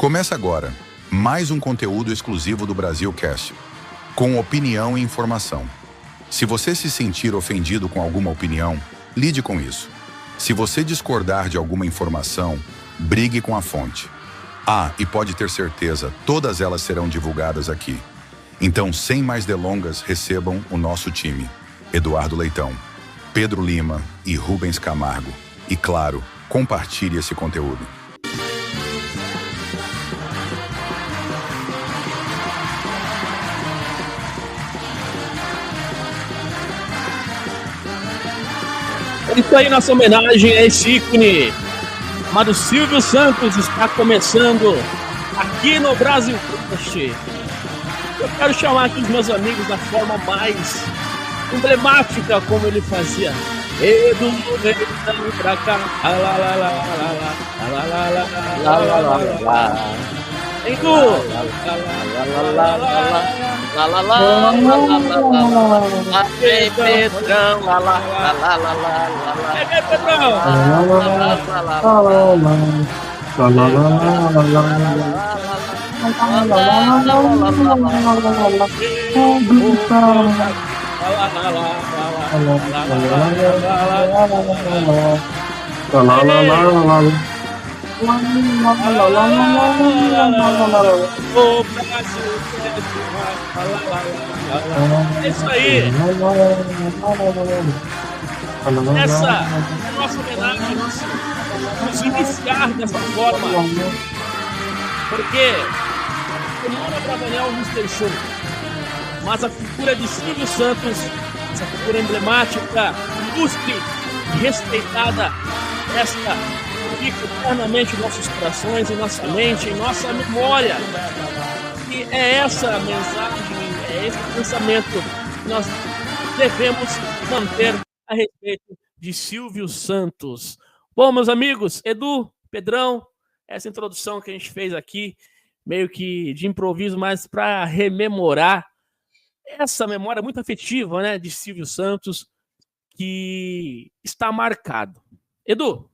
Começa agora mais um conteúdo exclusivo do Brasilcast, com opinião e informação. Se você se sentir ofendido com alguma opinião, lide com isso. Se você discordar de alguma informação, brigue com a fonte. E pode ter certeza, todas elas serão divulgadas aqui. Então, sem mais delongas, recebam o nosso time: Eduardo Leitão, Pedro Lima e Rubens Camargo. E claro, compartilhe esse conteúdo. Isso aí, nossa homenagem a esse ícone chamado Silvio Santos está começando aqui no Brasilcast. Eu quero chamar aqui os meus amigos da forma mais emblemática, como ele fazia. Edu, vem pra cá, lá, lá, lá, lá, lá, lá, lá, lá, lá, lá. Edu! Lá, lá, lá, lá, lá, lá, lá, lá vem Pedrão, lá, lá, lá, lá, lá, lá, lá. É, Pedrão! É isso aí! Essa é a nossa homenagem, vamos iniciar dessa forma, porque Semana Bravanel nos deixou, mas a figura de Silvio Santos, essa figura emblemática, ilustre e respeitada, esta fica eternamente em nossos corações, em nossa mente, em nossa memória. E é essa mensagem, é esse pensamento que nós devemos manter a respeito de Silvio Santos. Bom, meus amigos, Edu, Pedrão, essa introdução que a gente fez aqui, meio que de improviso, mas para rememorar essa memória muito afetiva, né, de Silvio Santos, que está marcado. Edu,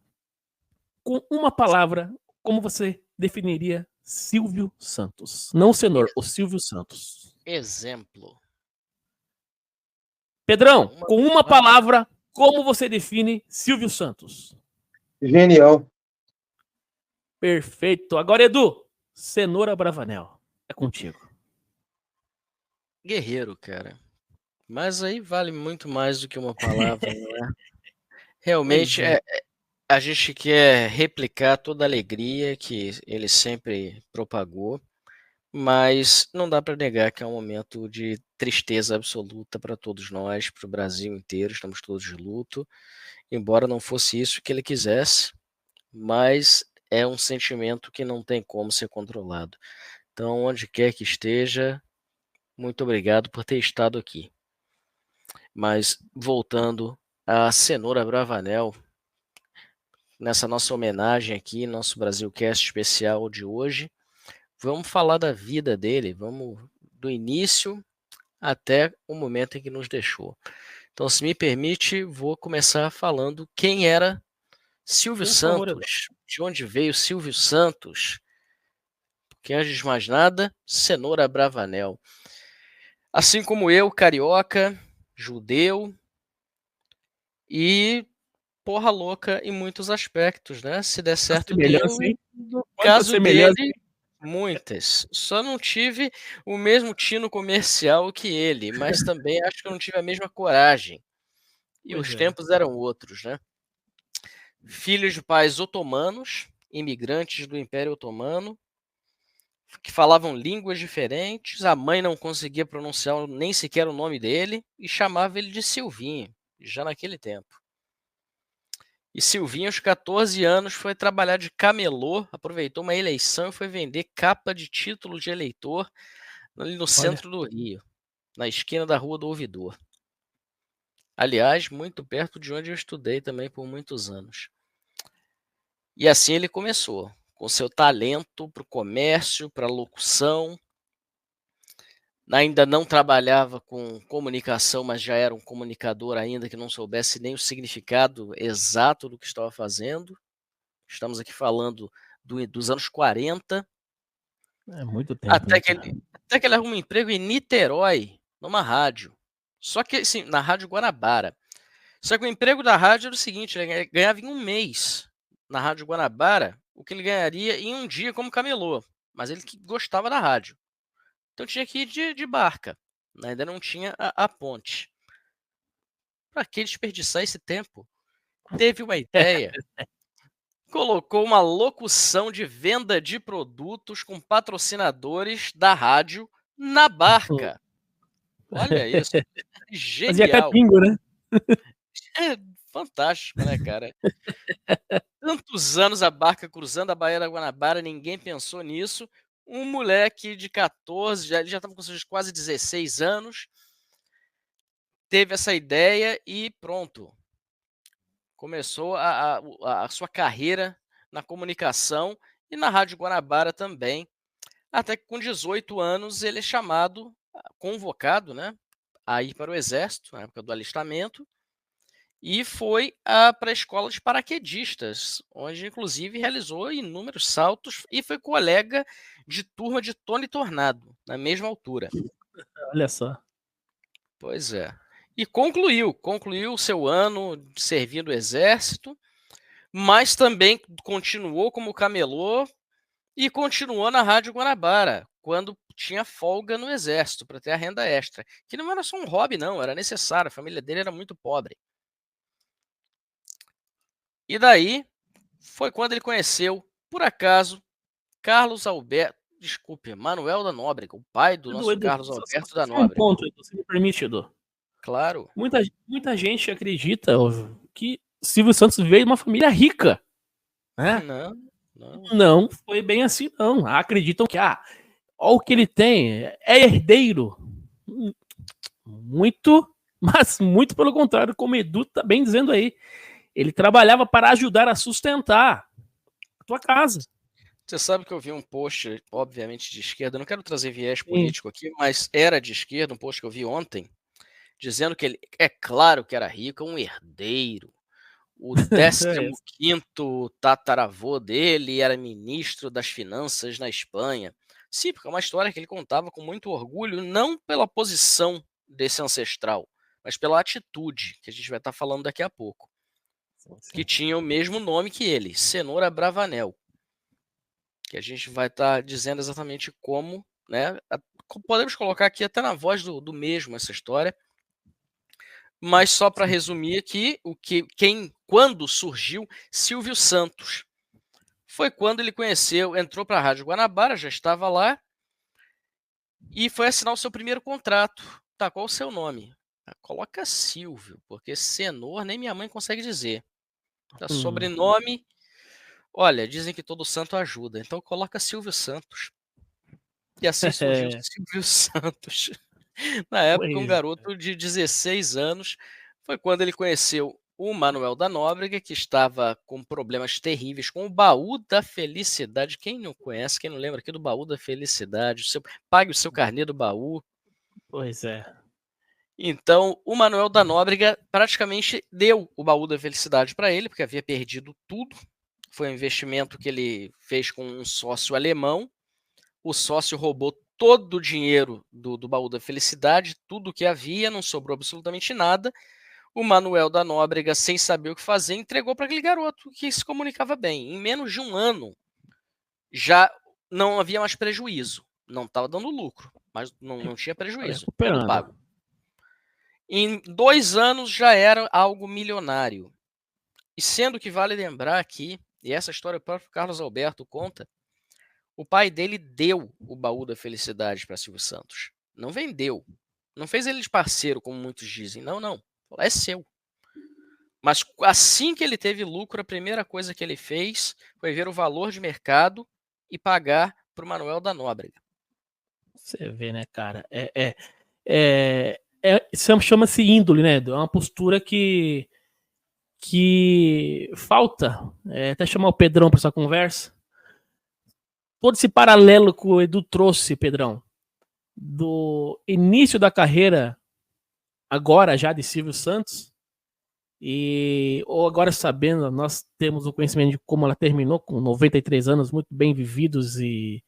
com uma palavra, como você definiria Silvio Santos? Não o senhor, o Silvio Santos. Exemplo. Pedrão, com uma palavra, como você define Silvio Santos? Genial. Perfeito. Agora, Edu, Cenoura Bravanel, é contigo. Guerreiro, cara. Mas aí vale muito mais do que uma palavra, não é? Realmente, a gente quer replicar toda a alegria que ele sempre propagou, mas não dá para negar que é um momento de tristeza absoluta para todos nós, para o Brasil inteiro, estamos todos de luto, embora não fosse isso que ele quisesse, mas é um sentimento que não tem como ser controlado. Então, onde quer que esteja, muito obrigado por ter estado aqui. Mas, voltando a Cenoura Bravanel, nessa nossa homenagem aqui, nosso Brasilcast especial de hoje, vamos falar da vida dele, vamos do início até o momento em que nos deixou. Então, se me permite, vou começar falando quem era Silvio Santos, de onde veio Silvio Santos, porque antes de mais nada, Cenoura Bravanel. Assim como eu, carioca, judeu e porra louca em muitos aspectos, né? Se der certo deu, no caso dele, muitas. Só não tive o mesmo tino comercial que ele, mas também acho que eu não tive a mesma coragem. E os tempos eram outros, né? Filho de pais otomanos, imigrantes do Império Otomano, que falavam línguas diferentes, a mãe não conseguia pronunciar nem sequer o nome dele e chamava ele de Silvinho, já naquele tempo. E Silvinho, aos 14 anos, foi trabalhar de camelô, aproveitou uma eleição e foi vender capa de título de eleitor ali no centro do Rio, na esquina da Rua do Ouvidor. Aliás, muito perto de onde eu estudei também por muitos anos. E assim ele começou, com seu talento para o comércio, para a locução. Ainda não trabalhava com comunicação, mas já era um comunicador ainda que não soubesse nem o significado exato do que estava fazendo. Estamos aqui falando dos anos 40, É muito tempo. Até que ele arruma um emprego em Niterói, numa rádio. Só que, assim, na Rádio Guanabara. Só que o emprego da rádio era o seguinte, ele ganhava em um mês na Rádio Guanabara o que ele ganharia em um dia como camelô. Mas ele que gostava da rádio. Então tinha que ir de barca. Ainda não tinha a ponte. Para que desperdiçar esse tempo? Teve uma ideia. Colocou uma locução de venda de produtos com patrocinadores da rádio na barca. Olha isso. Fazia até Genial. pingo, né? É fantástico, né, cara? Tantos anos a barca cruzando a Baía da Guanabara, ninguém pensou nisso. Um moleque de 14, ele já estava com seus quase 16 anos, teve essa ideia e pronto. Começou a sua carreira na comunicação e na Rádio Guanabara também. Até que com 18 anos ele é chamado, convocado, né, a ir para o Exército, na época do alistamento, e foi para a escola de paraquedistas, onde inclusive realizou inúmeros saltos e foi colega de turma de Tony Tornado, na mesma altura. Olha só. Pois é. E concluiu o seu ano servindo o Exército, mas também continuou como camelô e continuou na Rádio Guanabara, quando tinha folga no Exército, para ter a renda extra. Que não era só um hobby, não, era necessário, a família dele era muito pobre. E daí foi quando ele conheceu, por acaso, Manuel da Nóbrega, o pai do nosso Edu, Carlos Alberto da só um Nóbrega. ponto, Edu, se me permite, Edu. Claro. Muita gente acredita que Silvio Santos veio de uma família rica. Né? Não foi bem assim, não. Acreditam que olha o que ele tem, é herdeiro. Mas muito pelo contrário, como o Edu tá bem dizendo aí. Ele trabalhava para ajudar a sustentar a tua casa. Você sabe que eu vi um post, obviamente de esquerda, não quero trazer viés político aqui, mas era de esquerda, um post que eu vi ontem, dizendo que ele, é claro que era rico, um herdeiro. O 15º tataravô dele era ministro das finanças na Espanha. Sim, porque é uma história que ele contava com muito orgulho, não pela posição desse ancestral, mas pela atitude, que a gente vai estar falando daqui a pouco. Que tinha o mesmo nome que ele, Cenoura Bravanel. Que a gente vai estar dizendo exatamente como, né? Podemos colocar aqui até na voz do mesmo essa história. Mas só para resumir aqui, quando surgiu Silvio Santos. Foi quando ele entrou para a Rádio Guanabara, já estava lá, e foi assinar o seu primeiro contrato. Tá, qual o seu nome? Coloca Silvio, porque Cenoura nem minha mãe consegue dizer. Tá, sobrenome, olha, dizem que todo santo ajuda, então coloca Silvio Santos. E assim surgiu Silvio Santos. Na época, um garoto de 16 anos, foi quando ele conheceu o Manuel da Nóbrega, que estava com problemas terríveis com o Baú da Felicidade. Quem não conhece, quem não lembra aqui do Baú da Felicidade? Pague o seu carnê do baú. Pois é. Então, o Manuel da Nóbrega praticamente deu o Baú da Felicidade para ele, porque havia perdido tudo. Foi um investimento que ele fez com um sócio alemão. O sócio roubou todo o dinheiro do Baú da Felicidade, tudo que havia, não sobrou absolutamente nada. O Manuel da Nóbrega, sem saber o que fazer, entregou para aquele garoto que se comunicava bem. Em menos de um ano, já não havia mais prejuízo. Não estava dando lucro, mas não tinha prejuízo. Tudo pago. Em 2 anos já era algo milionário. E sendo que vale lembrar aqui, e essa história o próprio Carlos Alberto conta, o pai dele deu o Baú da Felicidade para Silvio Santos. Não vendeu. Não fez ele de parceiro, como muitos dizem. Não. É seu. Mas assim que ele teve lucro, a primeira coisa que ele fez foi ver o valor de mercado e pagar para o Manuel da Nóbrega. Você vê, né, cara? Chama-se índole, né? É uma postura que falta. Até chamar o Pedrão para essa conversa. Todo esse paralelo que o Edu trouxe, Pedrão, do início da carreira, agora já de Silvio Santos, ou agora sabendo, nós temos o conhecimento de como ela terminou, com 93 anos muito bem vividos e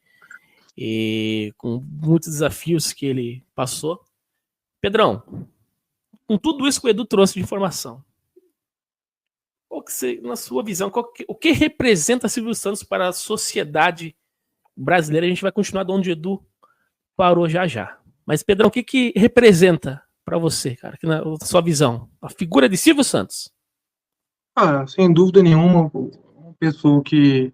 e com muitos desafios que ele passou. Pedrão, com tudo isso que o Edu trouxe de informação, qual que você, na sua visão, o que representa Silvio Santos para a sociedade brasileira? A gente vai continuar de onde o Edu parou já. Mas, Pedrão, o que representa para você, cara, que na sua visão, a figura de Silvio Santos? Sem dúvida nenhuma, uma pessoa que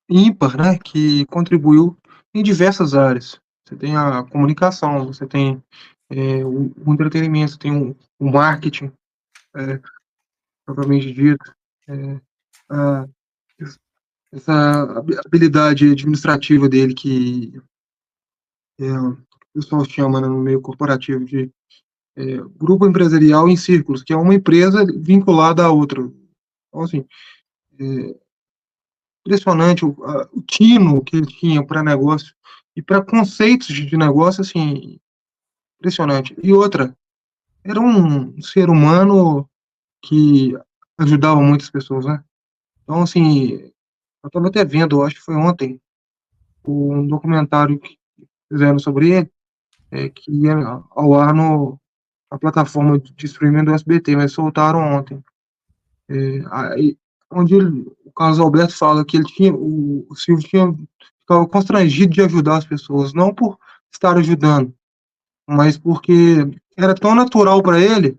ímpar, né, que contribuiu em diversas áreas. Você tem a comunicação, você tem o entretenimento, você tem o marketing, propriamente dito, a- essa habilidade administrativa dele que o pessoal chama, né, no meio corporativo de grupo empresarial em círculos, que é uma empresa vinculada à outra. Então, assim, impressionante o tino que ele tinha para negócio e para conceitos de negócio, assim, impressionante. E outra, era um ser humano que ajudava muitas pessoas, né? Então, assim, eu estava até vendo, eu acho que foi ontem, um documentário que fizeram sobre ele, que ia ao ar na plataforma de streaming do SBT, mas soltaram ontem. Aí, onde o Carlos Alberto fala que o Silvio ficava constrangido de ajudar as pessoas, não por estar ajudando, mas porque era tão natural para ele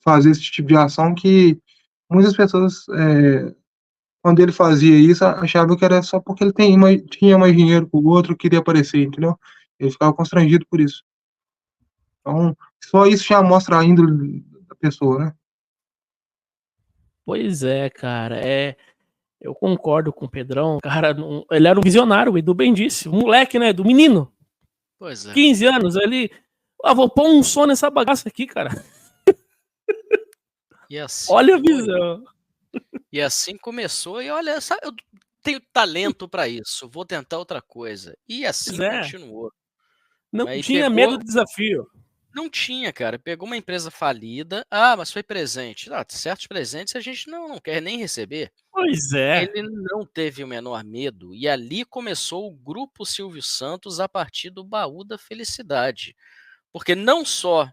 fazer esse tipo de ação que muitas pessoas, quando ele fazia isso, achavam que era só porque ele tinha mais dinheiro que o outro, queria aparecer, entendeu? Ele ficava constrangido por isso. Então, só isso já mostra a índole da pessoa, né? Pois é, cara, eu concordo com o Pedrão, cara, ele era um visionário, o Edu bem disse, um moleque, né, do menino, Pois é. 15 anos, ali, vou pôr um som nessa bagaça aqui, cara. E assim Olha a foi. visão. E assim começou, e olha, eu tenho talento para isso, vou tentar outra coisa. E assim Pois é. continuou. Não Aí tinha medo do desafio. Não tinha, cara. Pegou uma empresa falida. Mas foi presente. Certos presentes a gente não quer nem receber. Pois é. Ele não teve o menor medo. E ali começou o Grupo Silvio Santos a partir do Baú da Felicidade. Porque não só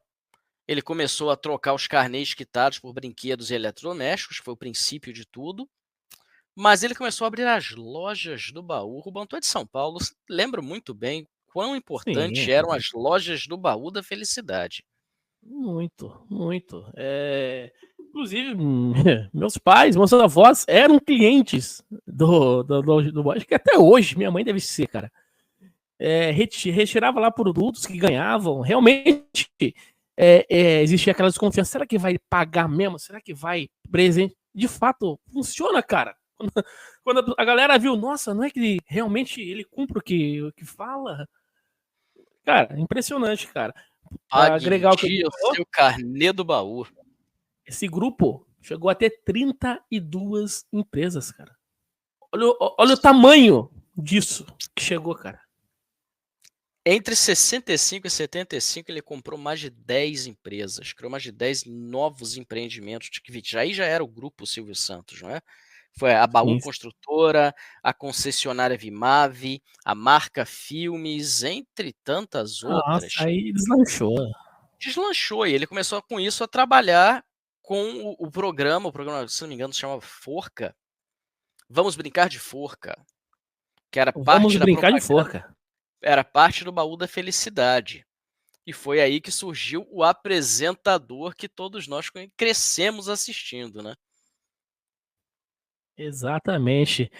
ele começou a trocar os carnês quitados por brinquedos e eletrodomésticos, que foi o princípio de tudo, mas ele começou a abrir as lojas do Baú. O Bantu é de São Paulo, lembro muito bem quão importantes Sim. eram as lojas do Baú da Felicidade. Muito. Inclusive, meus pais, meus avós eram clientes do acho que até hoje, minha mãe deve ser, cara. Retirava lá produtos que ganhavam. Realmente, existia aquela desconfiança. Será que vai pagar mesmo? Será que vai presente? De fato, funciona, cara. Quando a galera viu, nossa, não é que realmente ele cumpre o que fala? Cara, impressionante, cara. Pra Pague agregar o que o seu carnê do baú. esse grupo chegou a ter 32 empresas, cara. Olha o tamanho disso que chegou, cara. Entre 65 e 75, ele comprou mais de 10 empresas, criou mais de 10 novos empreendimentos, que já era o grupo Silvio Santos, não é? Foi a Baú Construtora, a concessionária Vimave, a Marca Filmes, entre tantas outras. Nossa, aí deslanchou. Deslanchou, e ele começou com isso a trabalhar com o programa, se não me engano, se chama Forca. Vamos Brincar de Forca. Que era Vamos brincar de forca. Era parte do Baú da Felicidade. E foi aí que surgiu o apresentador que todos nós crescemos assistindo, né? Exatamente.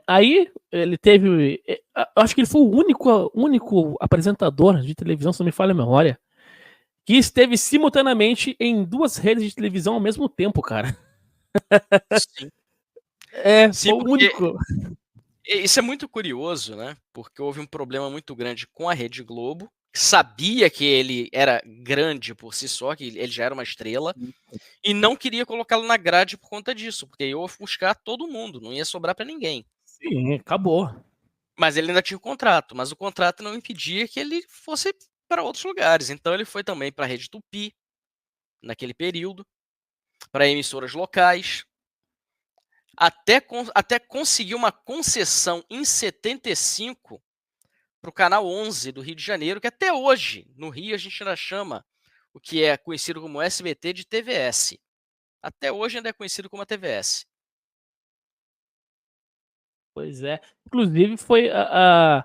Aí ele teve. Acho que ele foi o único apresentador de televisão, se não me falha a memória, que esteve simultaneamente em 2 redes de televisão ao mesmo tempo, cara. Sim. Foi o único. Isso é muito curioso, né? Porque houve um problema muito grande com a Rede Globo. Sabia que ele era grande por si só, que ele já era uma estrela, e não queria colocá-lo na grade por conta disso, porque ia ofuscar todo mundo, não ia sobrar para ninguém. Sim, acabou. Mas ele ainda tinha o contrato, mas o contrato não impedia que ele fosse para outros lugares. Então ele foi também para a Rede Tupi, naquele período, para emissoras locais. até conseguiu uma concessão em 75 para o Canal 11 do Rio de Janeiro, que até hoje, no Rio, a gente ainda chama o que é conhecido como SBT de TVS. Até hoje ainda é conhecido como a TVS. Pois é. Inclusive, foi a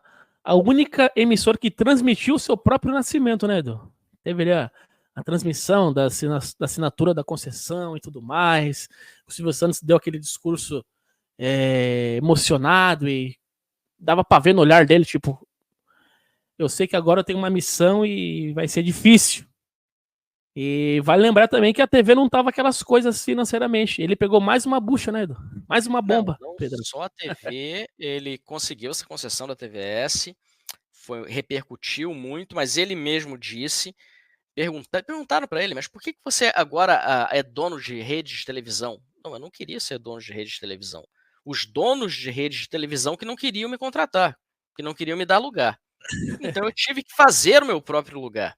única emissora que transmitiu o seu próprio nascimento, né, Edu? Teve ali a transmissão da assinatura da concessão e tudo mais. O Silvio Santos deu aquele discurso emocionado e dava pra ver no olhar dele, tipo, eu sei que agora eu tenho uma missão e vai ser difícil. E vale lembrar também que a TV não tava aquelas coisas financeiramente. Ele pegou mais uma bucha, né, Edu? Mais uma bomba, não Pedro. só a TV, ele conseguiu essa concessão da TVS, repercutiu muito, mas ele mesmo disse, perguntaram para ele, mas por que você agora é dono de rede de televisão? Não, eu não queria ser dono de rede de televisão. Os donos de rede de televisão que não queriam me contratar, que não queriam me dar lugar. Então eu tive que fazer o meu próprio lugar.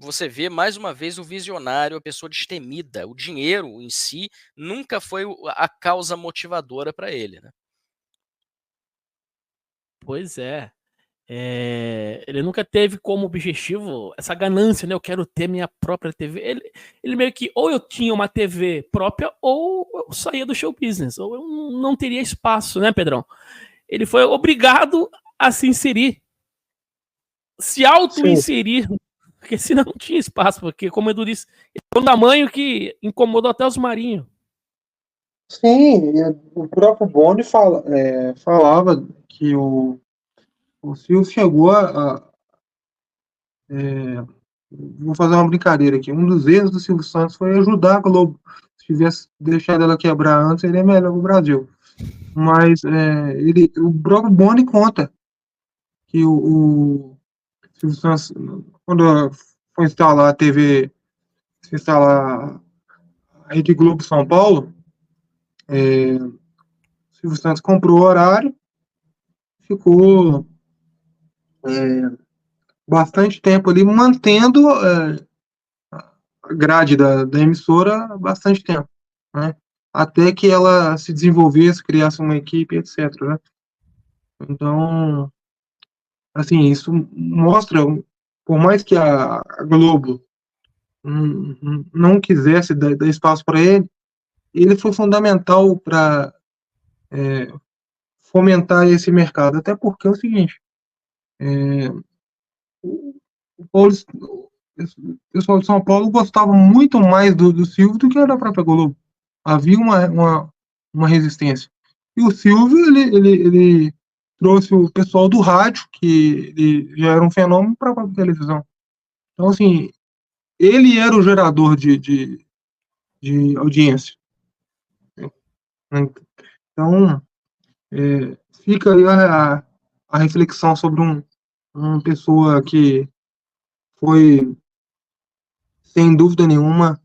Você vê mais uma vez o visionário, a pessoa destemida. O dinheiro em si nunca foi a causa motivadora para ele, né? Pois é. Ele nunca teve como objetivo essa ganância, né? Eu quero ter minha própria TV. Ele meio que, ou eu tinha uma TV própria, ou eu saía do show business, ou eu não teria espaço, né, Pedrão? Ele foi obrigado a se inserir, se auto-inserir, porque senão não tinha espaço, porque, como o Edu disse, ele é um tamanho que incomodou até os marinhos. Sim, o próprio Boni falava que o Silvio chegou vou fazer uma brincadeira aqui. Um dos erros do Silvio Santos foi ajudar a Globo. Se tivesse deixado ela quebrar antes, seria melhor para o Brasil. Mas o próprio Boni conta que o Silvio Santos, quando foi instalar a TV, instalar a Rede Globo São Paulo, o Silvio Santos comprou o horário, ficou bastante tempo ali mantendo a grade da emissora bastante tempo, né? Até que ela se desenvolvesse, criasse uma equipe, etc. Né? Então, assim, isso mostra, por mais que a Globo não quisesse dar espaço para ele foi fundamental para fomentar esse mercado. Até porque é o seguinte, o pessoal de São Paulo gostava muito mais do Silvio do que da própria Globo. Havia uma resistência. E o Silvio, ele trouxe o pessoal do rádio, que ele já era um fenômeno, para a televisão. Então, assim, ele era o gerador de audiência. Então, fica aí a reflexão sobre uma pessoa que foi, sem dúvida nenhuma,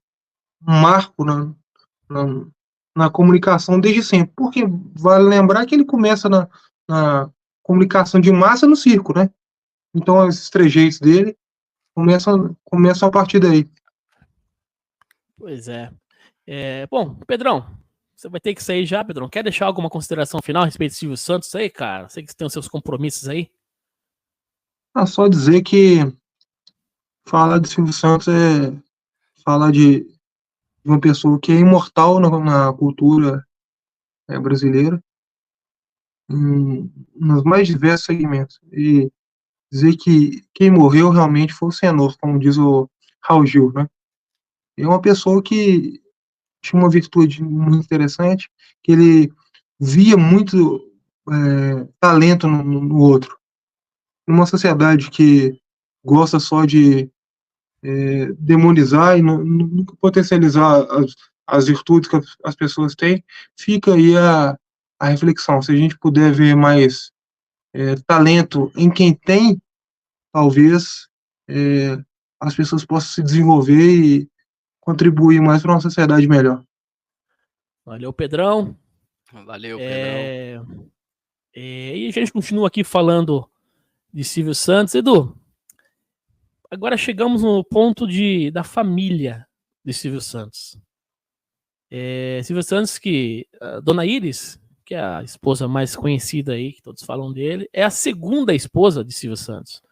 um marco na comunicação desde sempre. Porque vale lembrar que ele começa na comunicação de massa no circo, né? Então, esses trejeitos dele começam a partir daí. Pois é. Bom, Pedrão, você vai ter que sair já, Pedrão. Quer deixar alguma consideração final a respeito do Silvio Santos aí, cara? Sei que você tem os seus compromissos aí. Só dizer que falar de Silvio Santos é falar de uma pessoa que é imortal na cultura brasileira, nos mais diversos segmentos. E dizer que quem morreu realmente foi o Senhor, como diz o Raul Gil, né? É uma pessoa que tinha uma virtude muito interessante, que ele via muito talento no outro. Numa sociedade que gosta só de demonizar e nunca potencializar as virtudes que as pessoas têm, fica aí a reflexão. Se a gente puder ver mais talento em quem tem, talvez as pessoas possam se desenvolver e contribuir mais para uma sociedade melhor. Valeu, Pedrão. Valeu, Pedrão. E a gente continua aqui falando de Silvio Santos. Edu, agora chegamos no ponto da família de Silvio Santos. Silvio Santos, que a Dona Iris, que é a esposa mais conhecida aí, que todos falam dele, é a segunda esposa de Silvio Santos.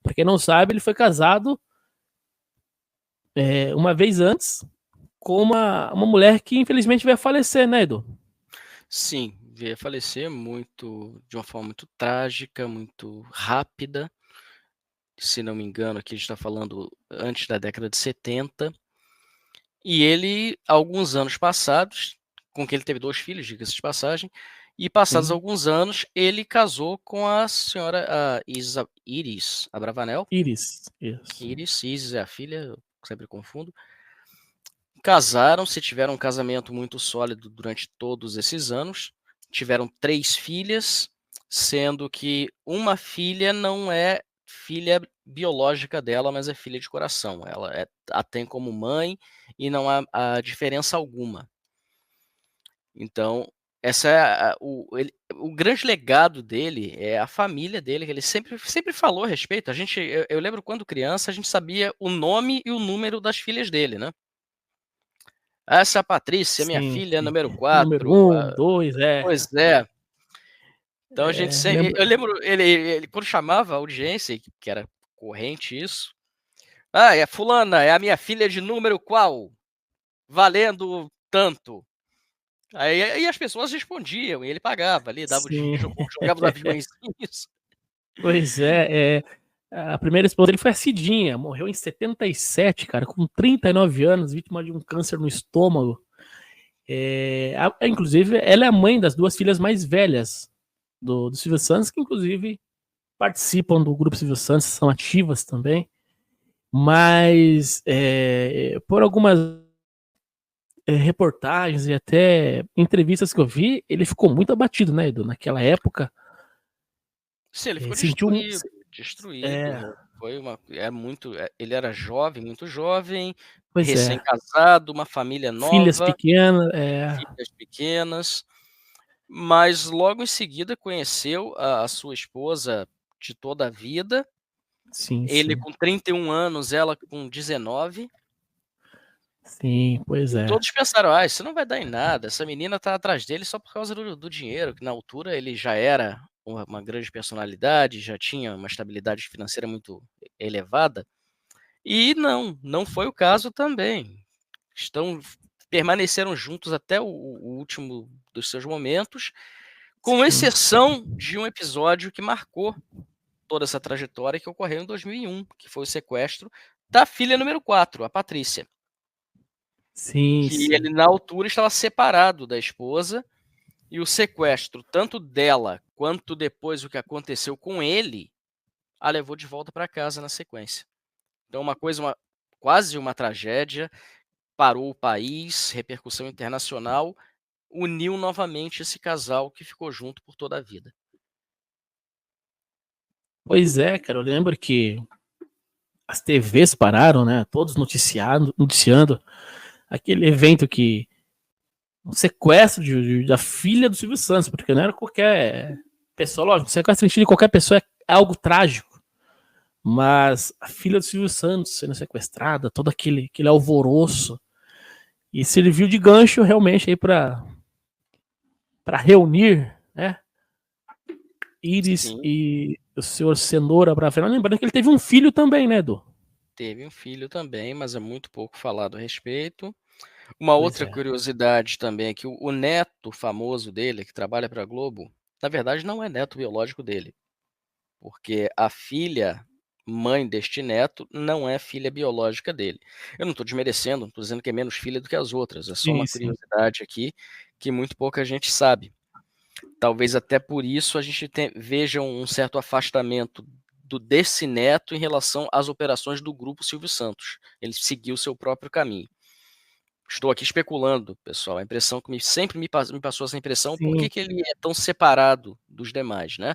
Pra quem não sabe, ele foi casado uma vez antes com uma mulher que infelizmente veio a falecer, né, Edu? Sim, veio a falecer de uma forma muito trágica, muito rápida. Se não me engano, aqui a gente está falando antes da década de 70. E ele, alguns anos passados, com que ele teve 2 filhos, diga-se de passagem, e passados Sim. alguns anos, ele casou com a senhora Iris Abravanel. Iris, isso. Iris é a filha, eu sempre confundo. Casaram-se, tiveram um casamento muito sólido durante todos esses anos. Tiveram 3 filhas, sendo que uma filha não é filha biológica dela, mas é filha de coração. Ela a tem como mãe e não há diferença alguma. Então, essa é o grande legado dele é a família dele, que ele sempre falou a respeito. Eu lembro quando criança, a gente sabia o nome e o número das filhas dele, né? Essa é a Patrícia, minha Sim, filha sim. número Número 4. 1, 2, Pois é. Então a gente sempre. lembra... Eu lembro ele quando chamava a audiência, que era corrente isso. Ah, é fulana, é a minha filha de número qual? Valendo tanto. Aí as pessoas respondiam e ele pagava ali, dava o Sim. dinheiro, jogava os aviõezinhos. Pois a primeira esposa dele foi a Cidinha, morreu em 77, cara, com 39 anos, vítima de um câncer no estômago. Inclusive, ela é a mãe das 2 filhas mais velhas do Silvio Santos, que inclusive participam do Grupo Silvio Santos, são ativas também. Mas por algumas reportagens e até entrevistas que eu vi, ele ficou muito abatido, né, Edu? Naquela época. Sim, ele ficou Sentiu destruído. Ele era jovem, muito jovem, Pois é. recém-casado, uma família Filhas nova, pequenas. filhas pequenas, mas logo em seguida conheceu a sua esposa de toda a vida. Sim, Ele sim. com 31 anos, ela com 19. Sim, pois é. Todos pensaram, isso não vai dar em nada, essa menina tá atrás dele só por causa do dinheiro, que na altura ele já era uma grande personalidade, já tinha uma estabilidade financeira muito elevada. E não foi o caso também. Permaneceram juntos até o último dos seus momentos, com Sim. exceção de um episódio que marcou toda essa trajetória que ocorreu em 2001, que foi o sequestro da filha número 4, a Patrícia. Sim, Que sim. ele, na altura, estava separado da esposa, e o sequestro, tanto dela quanto depois o que aconteceu com ele, a levou de volta para casa na sequência. Então, quase uma tragédia, parou o país, repercussão internacional, uniu novamente esse casal que ficou junto por toda a vida. Pois é, cara, eu lembro que as TVs pararam, né? Todos noticiando aquele evento um sequestro da filha do Silvio Santos, porque não era qualquer pessoa, lógico, sequestro de qualquer pessoa é algo trágico, mas a filha do Silvio Santos sendo sequestrada, todo aquele alvoroço, e serviu de gancho realmente aí para reunir, né? Iris Sim. E o senhor Cenoura Bravanel, lembrando que ele teve um filho também, né, Edu? Teve um filho também, mas é muito pouco falado a respeito. Uma outra curiosidade também é que o neto famoso dele, que trabalha para a Globo, na verdade não é neto biológico dele, porque a filha, mãe deste neto, não é filha biológica dele. Eu não estou desmerecendo, não estou dizendo que é menos filha do que as outras, é só uma curiosidade aqui que muito pouca gente sabe. Talvez até por isso a gente veja um certo afastamento desse neto em relação às operações do grupo Silvio Santos. Ele seguiu o seu próprio caminho. Estou aqui especulando, pessoal. A impressão que sempre me passou essa impressão, por que ele é tão separado dos demais, né?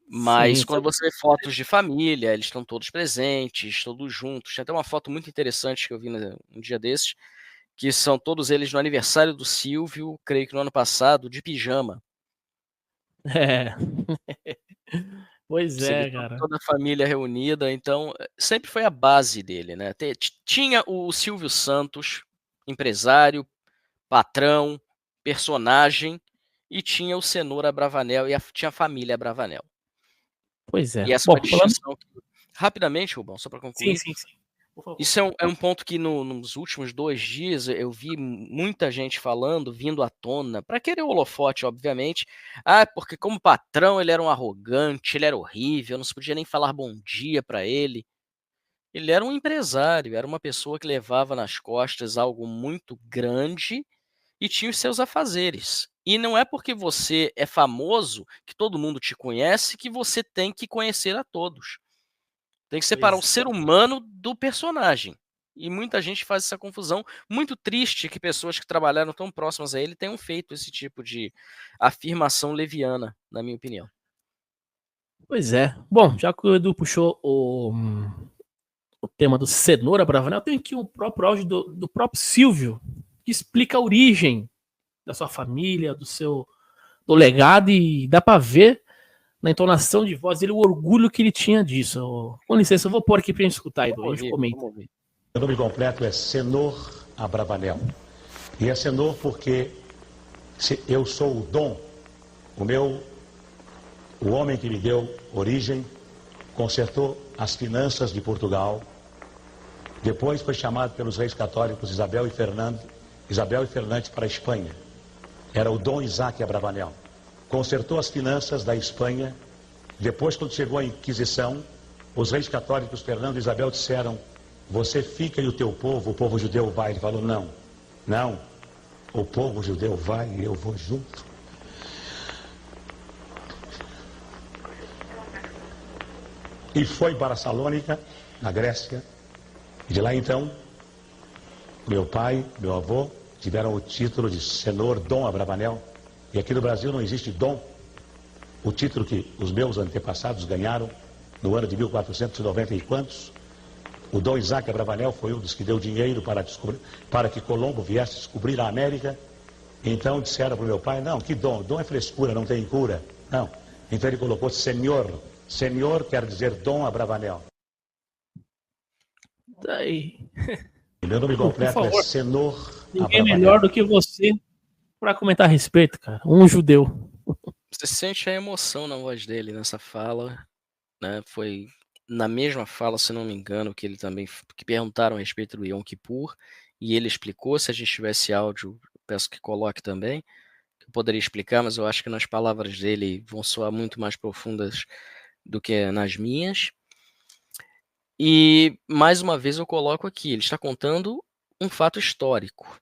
Mas quando você vê fotos de família, eles estão todos presentes, todos juntos. Tem até uma foto muito interessante que eu vi um dia desses, que são todos eles no aniversário do Silvio, creio que no ano passado, de pijama. Pois é, cara. Toda a família reunida, então sempre foi a base dele, né? Tinha o Silvio Santos, empresário, patrão, personagem, e tinha o Cenoura Abravanel e tinha a família Abravanel. Pois é. E essa Bom, é uma distinção. Rapidamente, Rubão, só para concluir. Sim. Por favor. Isso é um ponto que nos últimos 2 dias eu vi muita gente falando, vindo à tona, para querer o holofote, obviamente. Porque como patrão ele era um arrogante, ele era horrível, não se podia nem falar bom dia para ele. Ele era um empresário, era uma pessoa que levava nas costas algo muito grande e tinha os seus afazeres. E não é porque você é famoso, que todo mundo te conhece, que você tem que conhecer a todos. Tem que separar o ser humano do personagem. E muita gente faz essa confusão. Muito triste que pessoas que trabalharam tão próximas a ele tenham feito esse tipo de afirmação leviana, na minha opinião. Pois é. Bom, já que o Edu puxou o tema do Cenoura Abravanel, eu tenho aqui o próprio áudio do próprio Silvio, que explica a origem da sua família, do legado, e dá para ver na entonação de voz dele o orgulho que ele tinha disso. Com licença, eu vou pôr aqui pra gente escutar, Edu. A gente comenta. Meu nome completo é Senor Abravanel. E é Senor porque eu sou o dom, o homem que me deu origem, consertou as finanças de Portugal. Depois foi chamado pelos reis católicos Isabel e Fernandes para a Espanha. Era o Dom Isaac Abravanel. Consertou as finanças da Espanha. Depois, quando chegou a Inquisição, os reis católicos Fernando e Isabel disseram: você fica e o teu povo, o povo judeu vai. Ele falou: não, o povo judeu vai e eu vou junto. E foi para Salônica, na Grécia. E de lá então, meu pai, meu avô, tiveram o título de Senor Dom Abravanel. E aqui no Brasil não existe dom. O título que os meus antepassados ganharam no ano de 1490 e quantos. O Dom Isaac Abravanel foi um dos que deu dinheiro para que Colombo viesse descobrir a América. Então disseram para o meu pai: não, que dom? Dom é frescura, não tem cura. Não. Então ele colocou Senhor. Senhor quer dizer Dom Abravanel. Daí. Meu nome completo é Senor Ninguém melhor do que você para comentar a respeito, cara. Um judeu. Você sente a emoção na voz dele nessa fala, né? Foi na mesma fala, se não me engano, que perguntaram a respeito do Yom Kippur, e ele explicou. Se a gente tivesse áudio, peço que coloque também, que eu poderia explicar, mas eu acho que nas palavras dele vão soar muito mais profundas do que nas minhas. E mais uma vez eu coloco aqui, ele está contando um fato histórico,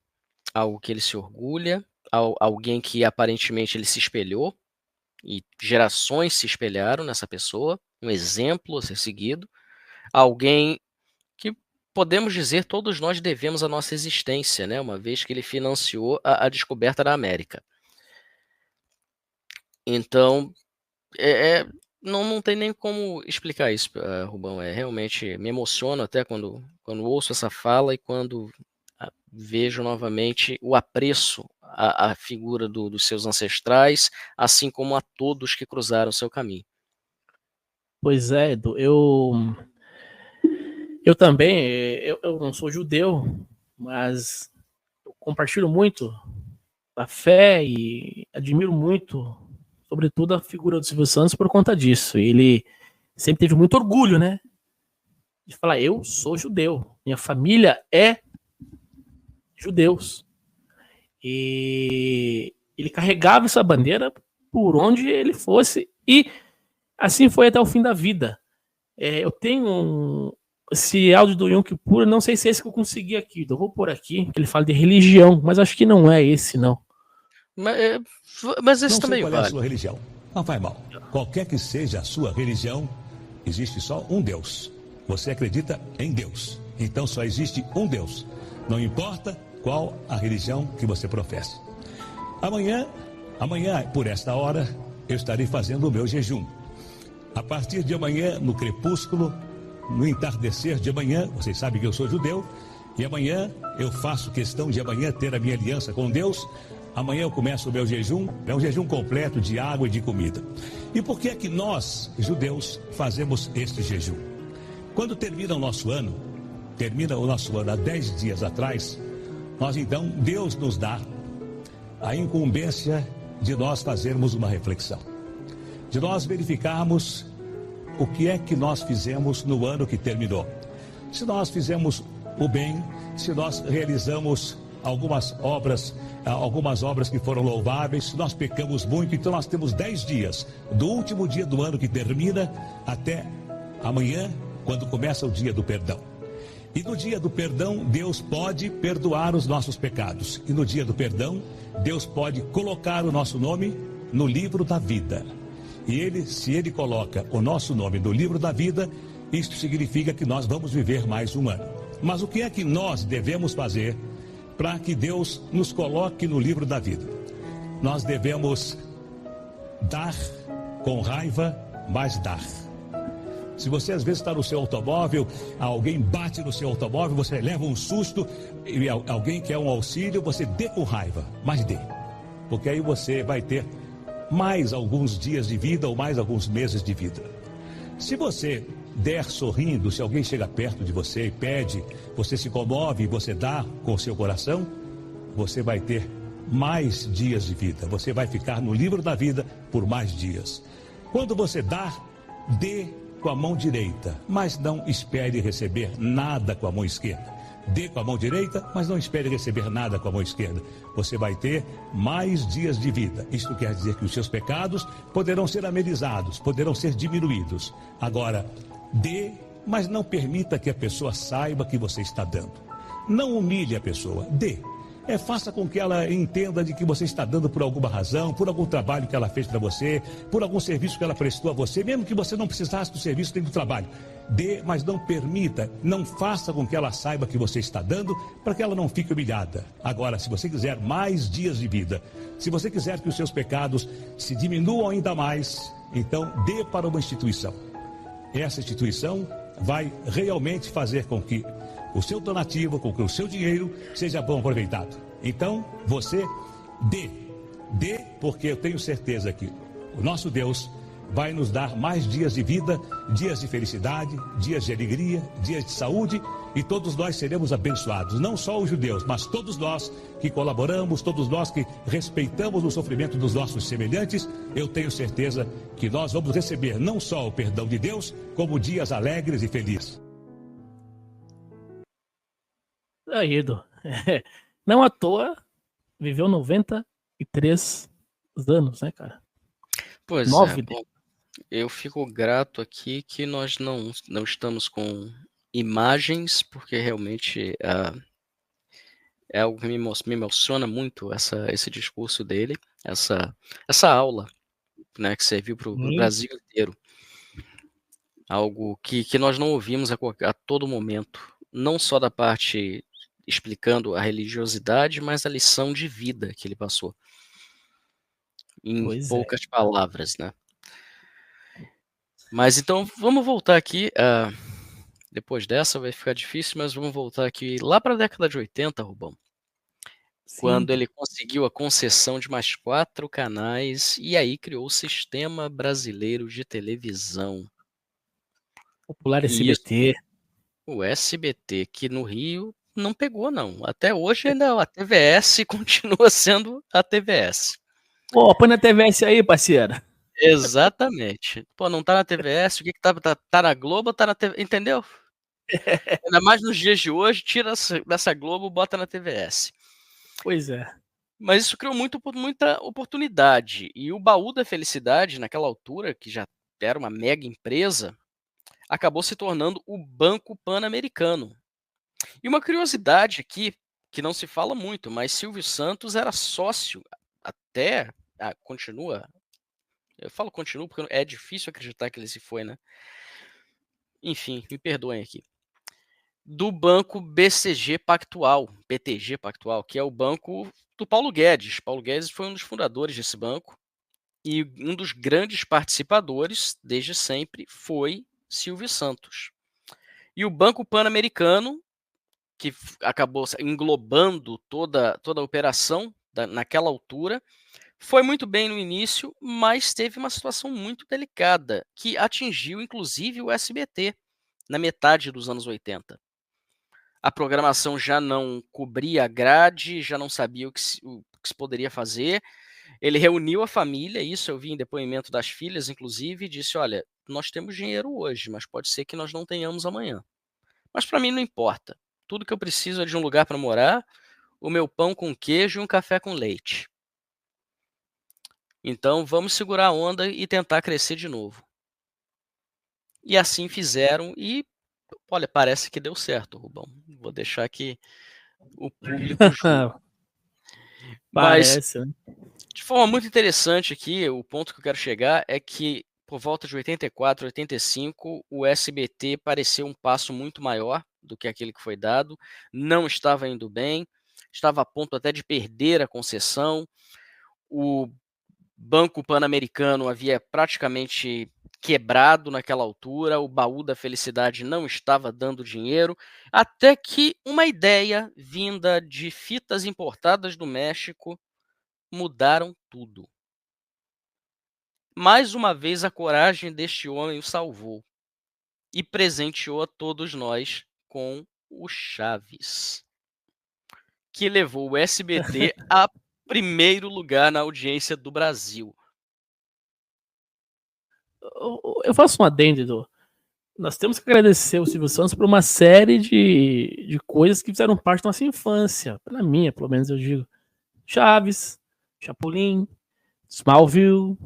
algo que ele se orgulha, alguém que aparentemente ele se espelhou, e gerações se espelharam nessa pessoa, um exemplo a ser seguido, alguém que podemos dizer todos nós devemos a nossa existência, né? Uma vez que ele financiou a descoberta da América. Então, não tem nem como explicar isso, Rubão. Realmente me emociono até quando ouço essa fala e quando vejo novamente o apreço à figura dos seus ancestrais, assim como a todos que cruzaram seu caminho. Pois é, Edu, eu também, eu não sou judeu, mas eu compartilho muito a fé e admiro muito, sobretudo, a figura do Silvio Santos por conta disso. Ele sempre teve muito orgulho, né? De falar: eu sou judeu, minha família é judeus. E ele carregava essa bandeira por onde ele fosse, e assim foi até o fim da vida. Eu tenho esse áudio do Yom Kippur, não sei se é esse que eu consegui aqui, eu vou pôr aqui, que ele fala de religião, mas acho que não é esse, não. Mas esse não também sei qual vale. é a sua religião. Não faz mal. Qualquer que seja a sua religião, existe só um Deus. Você acredita em Deus. Então só existe um Deus. Não importa qual a religião que você professa. Amanhã, por esta hora, eu estarei fazendo o meu jejum. A partir de amanhã, no crepúsculo, no entardecer de amanhã, vocês sabem que eu sou judeu, e amanhã eu faço questão de amanhã ter a minha aliança com Deus. Amanhã eu começo o meu jejum, é um jejum completo de água e de comida. E por que é que nós, judeus, fazemos este jejum? Quando termina o nosso ano há 10 dias atrás, nós então, Deus nos dá a incumbência de nós fazermos uma reflexão, de nós verificarmos o que é que nós fizemos no ano que terminou. Se nós fizemos o bem, se nós realizamos algumas obras que foram louváveis, se nós pecamos muito, então nós temos 10 dias, do último dia do ano que termina até amanhã, quando começa o dia do perdão. E no dia do perdão, Deus pode perdoar os nossos pecados. E no dia do perdão, Deus pode colocar o nosso nome no livro da vida. E se Ele coloca o nosso nome no livro da vida, isso significa que nós vamos viver mais um ano. Mas o que é que nós devemos fazer para que Deus nos coloque no livro da vida? Nós devemos dar com raiva, mas dar. Se você às vezes está no seu automóvel, alguém bate no seu automóvel, você leva um susto, e alguém quer um auxílio, você dê com raiva, mas dê. Porque aí você vai ter mais alguns dias de vida ou mais alguns meses de vida. Se você der sorrindo, se alguém chega perto de você e pede, você se comove e você dá com o seu coração, você vai ter mais dias de vida. Você vai ficar no livro da vida por mais dias. Quando você dá, dê com a mão direita, mas não espere receber nada com a mão esquerda. Dê com a mão direita, mas não espere receber nada com a mão esquerda. Você vai ter mais dias de vida. Isto quer dizer que os seus pecados poderão ser amenizados, poderão ser diminuídos. Agora, dê, mas não permita que a pessoa saiba que você está dando. Não humilhe a pessoa, dê. Faça com que ela entenda de que você está dando por alguma razão, por algum trabalho que ela fez para você, por algum serviço que ela prestou a você, mesmo que você não precisasse do serviço nem do trabalho. Dê, mas não permita, não faça com que ela saiba que você está dando, para que ela não fique humilhada. Agora, se você quiser mais dias de vida, se você quiser que os seus pecados se diminuam ainda mais, então dê para uma instituição. Essa instituição vai realmente fazer com que o seu donativo, com que o seu dinheiro seja bom aproveitado. Então, você dê, porque eu tenho certeza que o nosso Deus vai nos dar mais dias de vida, dias de felicidade, dias de alegria, dias de saúde, e todos nós seremos abençoados. Não só os judeus, mas todos nós que colaboramos, todos nós que respeitamos o sofrimento dos nossos semelhantes, eu tenho certeza que nós vamos receber não só o perdão de Deus, como dias alegres e felizes. Aí, Edu. Não à toa, viveu 93 anos, né, cara? Pois 9, é, bom, eu fico grato aqui que nós não estamos com imagens, porque realmente é algo que me emociona muito esse discurso dele, essa aula, né, que serviu para o Brasil inteiro. Algo que nós não ouvimos a todo momento, não só da parte explicando a religiosidade, mas a lição de vida que ele passou. Em poucas palavras, né? Mas então, vamos voltar aqui, depois dessa vai ficar difícil, mas vamos voltar aqui lá para a década de 80, Rubão. Sim. Quando ele conseguiu a concessão de mais 4 canais, e aí criou o Sistema Brasileiro de Televisão. Popular SBT. O SBT, que no Rio não pegou, não. Até hoje ainda a TVS continua sendo a TVS. Pô, põe na TVS aí, parceiro. Exatamente. Pô, não tá na TVS, o que tá na Globo, tá na TV, entendeu? Ainda mais nos dias de hoje, tira dessa Globo, bota na TVS. Pois é. Mas isso criou muita oportunidade. E o Baú da Felicidade, naquela altura, que já era uma mega empresa, acabou se tornando o Banco Pan-Americano. E uma curiosidade aqui, que não se fala muito, mas Silvio Santos era sócio até... continua... Eu falo continua porque é difícil acreditar que ele se foi, né? Enfim, me perdoem aqui. Do Banco BTG Pactual, que é o banco do Paulo Guedes. Paulo Guedes foi um dos fundadores desse banco e um dos grandes participadores, desde sempre, foi Silvio Santos. E o Banco Pan-Americano, que acabou englobando toda a operação naquela altura, foi muito bem no início, mas teve uma situação muito delicada, que atingiu inclusive o SBT, na metade dos anos 80. A programação já não cobria a grade, já não sabia que se poderia fazer. Ele reuniu a família, isso eu vi em depoimento das filhas, inclusive, e disse: olha, nós temos dinheiro hoje, mas pode ser que nós não tenhamos amanhã. Mas para mim não importa. Tudo que eu preciso é de um lugar para morar, o meu pão com queijo e um café com leite. Então vamos segurar a onda e tentar crescer de novo. E assim fizeram e, olha, parece que deu certo, Rubão. Vou deixar que o público julgue. Mas, Parece, né? de forma muito interessante aqui, o ponto que eu quero chegar é que, por volta de 84, 85, o SBT pareceu um passo muito maior do que aquele que foi dado, não estava indo bem, estava a ponto até de perder a concessão, o Banco Pan-Americano havia praticamente quebrado naquela altura, o baú da felicidade não estava dando dinheiro, até que uma ideia vinda de fitas importadas do México mudaram tudo. Mais uma vez a coragem deste homem o salvou e presenteou a todos nós com o Chaves, que levou o SBT a primeiro lugar na audiência do Brasil. Eu faço um adendo, Edu. Nós temos que agradecer o Silvio Santos por uma série de coisas que fizeram parte da nossa infância. Pela minha, pelo menos eu digo. Chaves, Chapolin, Smallville,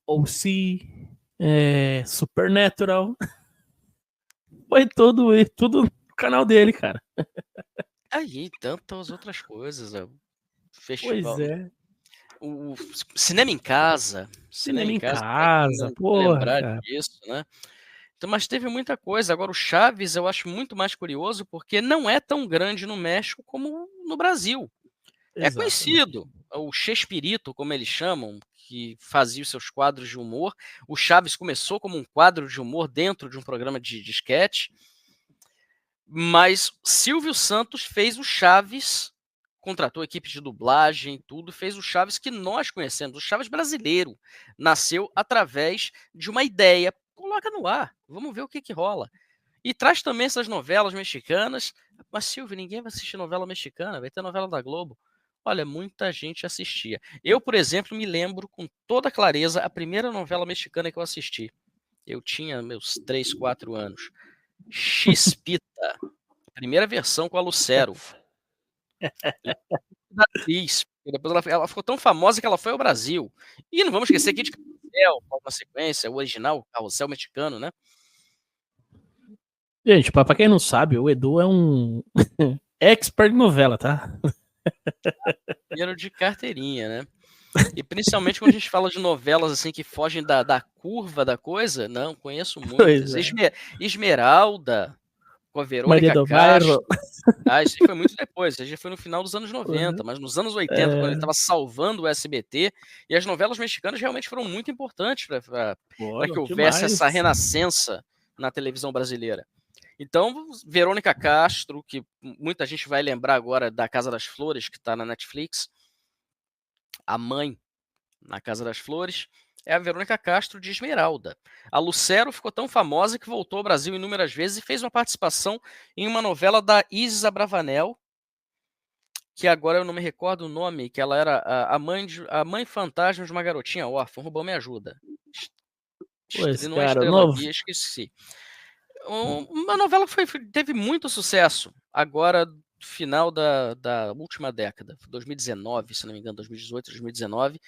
O.C., Supernatural. Foi tudo no canal dele, cara. Aí, tantas outras coisas. Festival. Pois é. O cinema em casa. Cinema em quem casa, não porra, lembrar cara. disso, né? Então, mas teve muita coisa. Agora, o Chaves eu acho muito mais curioso porque não é tão grande no México como no Brasil. É Exatamente. conhecido. O Chespirito, como eles chamam, que fazia os seus quadros de humor. O Chaves começou como um quadro de humor dentro de um programa de sketch. Mas Silvio Santos fez o Chaves, contratou equipe de dublagem, tudo, fez o Chaves que nós conhecemos, o Chaves brasileiro. Nasceu através de uma ideia. Coloca no ar, vamos ver o que rola. E traz também essas novelas mexicanas. Mas, Silvio, ninguém vai assistir novela mexicana, vai ter novela da Globo. Olha, muita gente assistia. Eu, por exemplo, me lembro com toda clareza a primeira novela mexicana que eu assisti. Eu tinha meus 3, 4 anos. Chispita. Primeira versão com a Lucero. Da atriz. E depois ela ficou tão famosa que ela foi ao Brasil. E não vamos esquecer que de Carrossel, uma sequência, o original, Carrossel mexicano, né? Gente, pra quem não sabe, o Edu é um expert em novela, tá? Dinheiro de carteirinha, né? E principalmente quando a gente fala de novelas assim que fogem da curva da coisa, não, conheço muitas. Esmeralda, com a Maria Verônica do Castro. Bairro. Isso aí foi muito depois, isso aí já foi no final dos anos 90, mas nos anos 80, quando ele estava salvando o SBT, e as novelas mexicanas realmente foram muito importantes para que houvesse essa renascença na televisão brasileira. Então, Verônica Castro, que muita gente vai lembrar agora da Casa das Flores, que está na Netflix, a mãe na Casa das Flores, é a Verônica Castro de Esmeralda. A Lucero ficou tão famosa que voltou ao Brasil inúmeras vezes e fez uma participação em uma novela da Isis Abravanel, que agora eu não me recordo o nome, que ela era a mãe fantasma de uma garotinha órfã. O Rubão me ajuda. Pois, Não é cara, Estrela Guia, esqueci. Uma novela que teve muito sucesso agora no final da última década, 2019, se não me engano, 2018, 2019,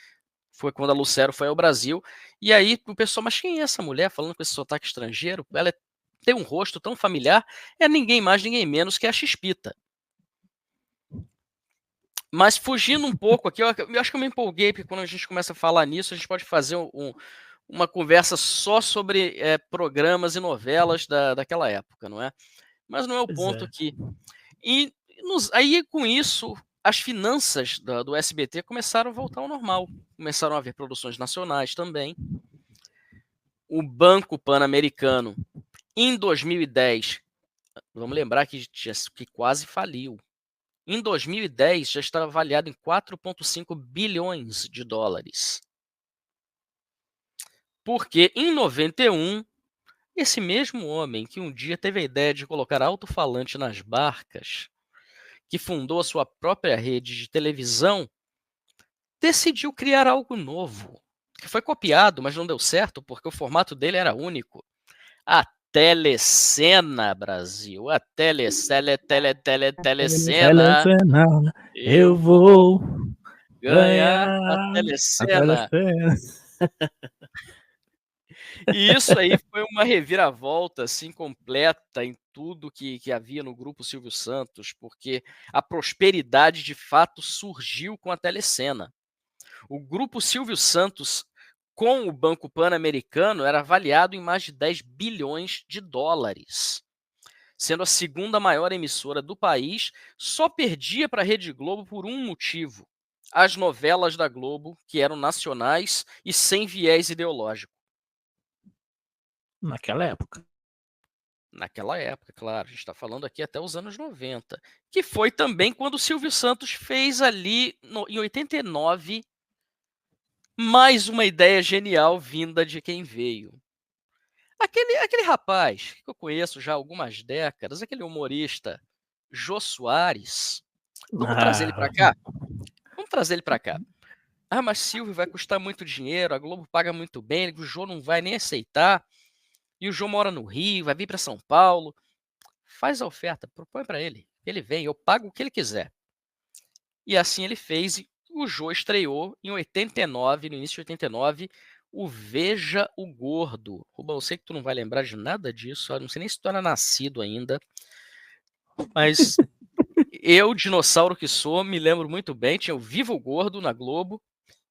foi quando a Lucero foi ao Brasil, e aí o pessoal, mas quem é essa mulher falando com esse sotaque estrangeiro? Ela tem um rosto tão familiar, é ninguém mais, ninguém menos que a Chispita. Mas fugindo um pouco aqui, eu acho que eu me empolguei, porque quando a gente começa a falar nisso, a gente pode fazer uma conversa só sobre programas e novelas daquela época, não é? Mas não é o ponto aqui. E aí, com isso, as finanças do SBT começaram a voltar ao normal. Começaram a haver produções nacionais também. O Banco Pan-Americano, em 2010, vamos lembrar que quase faliu. Em 2010, já estava avaliado em 4,5 bilhões de dólares. Porque em 91, esse mesmo homem que um dia teve a ideia de colocar alto-falante nas barcas, que fundou a sua própria rede de televisão, decidiu criar algo novo, que foi copiado, mas não deu certo, porque o formato dele era único. A Telecena, Brasil. A Telecena. Eu vou ganhar a Telecena. E isso aí foi uma reviravolta assim, completa em tudo que havia no grupo Silvio Santos, porque a prosperidade de fato surgiu com a Telecena. O grupo Silvio Santos, com o Banco Pan-Americano, era avaliado em mais de 10 bilhões de dólares. Sendo a segunda maior emissora do país, só perdia para a Rede Globo por um motivo: as novelas da Globo, que eram nacionais e sem viés ideológico. Naquela época. Naquela época, claro, a gente está falando aqui até os anos 90, que foi também quando o Silvio Santos fez ali, em 89, mais uma ideia genial vinda de quem veio. Aquele rapaz que eu conheço já há algumas décadas, aquele humorista Jô Soares, vamos trazer ele para cá? Vamos trazer ele para cá. Ah, mas Silvio, vai custar muito dinheiro, a Globo paga muito bem, o Jô não vai nem aceitar. E o Jô mora no Rio, vai vir para São Paulo. Faz a oferta, propõe para ele. Ele vem, eu pago o que ele quiser. E assim ele fez. E o Jô estreou em 89, no início de 89, o Veja o Gordo. Rubão, eu sei que tu não vai lembrar de nada disso, eu não sei nem se tu era nascido ainda. Mas eu, dinossauro que sou, me lembro muito bem. Tinha o Viva o Gordo na Globo.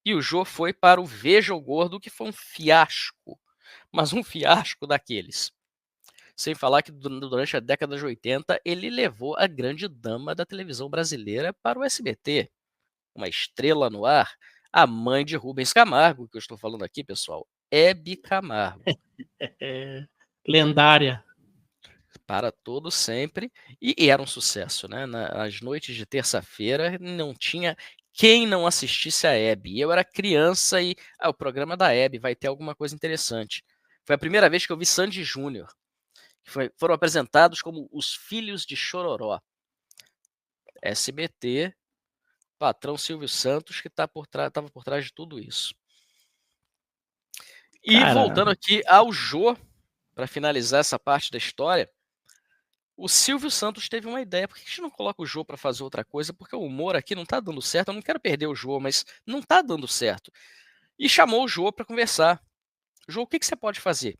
E o Jô foi para o Veja o Gordo, que foi um fiasco. Mas um fiasco daqueles. Sem falar que durante a década de 80, ele levou a grande dama da televisão brasileira para o SBT. Uma estrela no ar, a mãe de Rubens Camargo, que eu estou falando aqui, pessoal, Hebe Camargo. Lendária. Para todo sempre. E era um sucesso, né? Nas noites de terça-feira, não tinha quem não assistisse a Hebe. Eu era criança e o programa da Hebe vai ter alguma coisa interessante. Foi a primeira vez que eu vi Sandy Júnior. Foram apresentados como os filhos de Chororó. SBT, patrão Silvio Santos, que estava por trás de tudo isso. E voltando aqui ao Jô, para finalizar essa parte da história, o Silvio Santos teve uma ideia. Por que a gente não coloca o Jô para fazer outra coisa? Porque o humor aqui não está dando certo. Eu não quero perder o Jô, mas não está dando certo. E chamou o Jô para conversar. Jô, o que você pode fazer?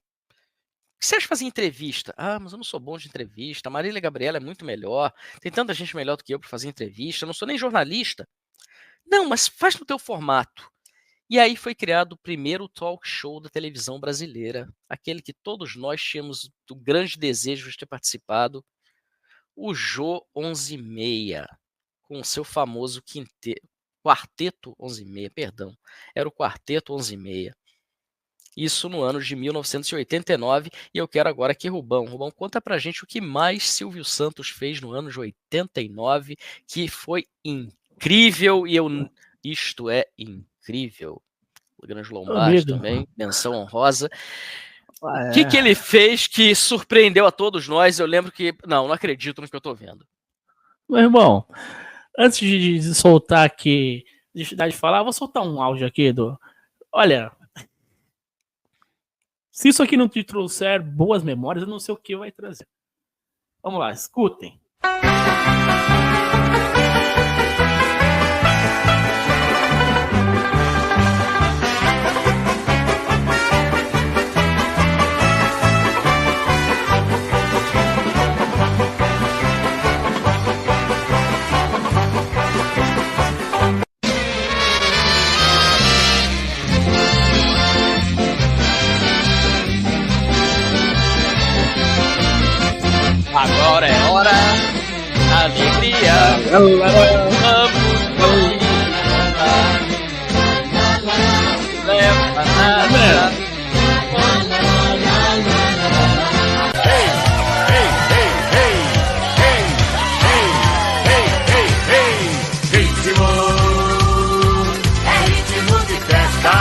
O que você acha de fazer entrevista? Ah, mas eu não sou bom de entrevista. A Marília Gabriela é muito melhor. Tem tanta gente melhor do que eu para fazer entrevista. Eu não sou nem jornalista. Não, mas faz no teu formato. E aí foi criado o primeiro talk show da televisão brasileira. Aquele que todos nós tínhamos o grande desejo de ter participado. O Jô 11:30. Com o seu famoso Quarteto 11:30, perdão. Era o Quarteto 11:30. Isso no ano de 1989, e eu quero agora que Rubão, conta pra gente o que mais Silvio Santos fez no ano de 89, que foi incrível, e isto é incrível. O Grande Lombardi também, menção honrosa. O que ele fez que surpreendeu a todos nós? Eu lembro que, não acredito no que eu tô vendo. Meu irmão, antes de soltar aqui, de falar, vou soltar um áudio aqui Olha, se isso aqui não te trouxer boas memórias, eu não sei o que vai trazer. Vamos lá, escutem. Agora é hora da alegria. Vamos leva nada. Ritmo é ritmo de festa.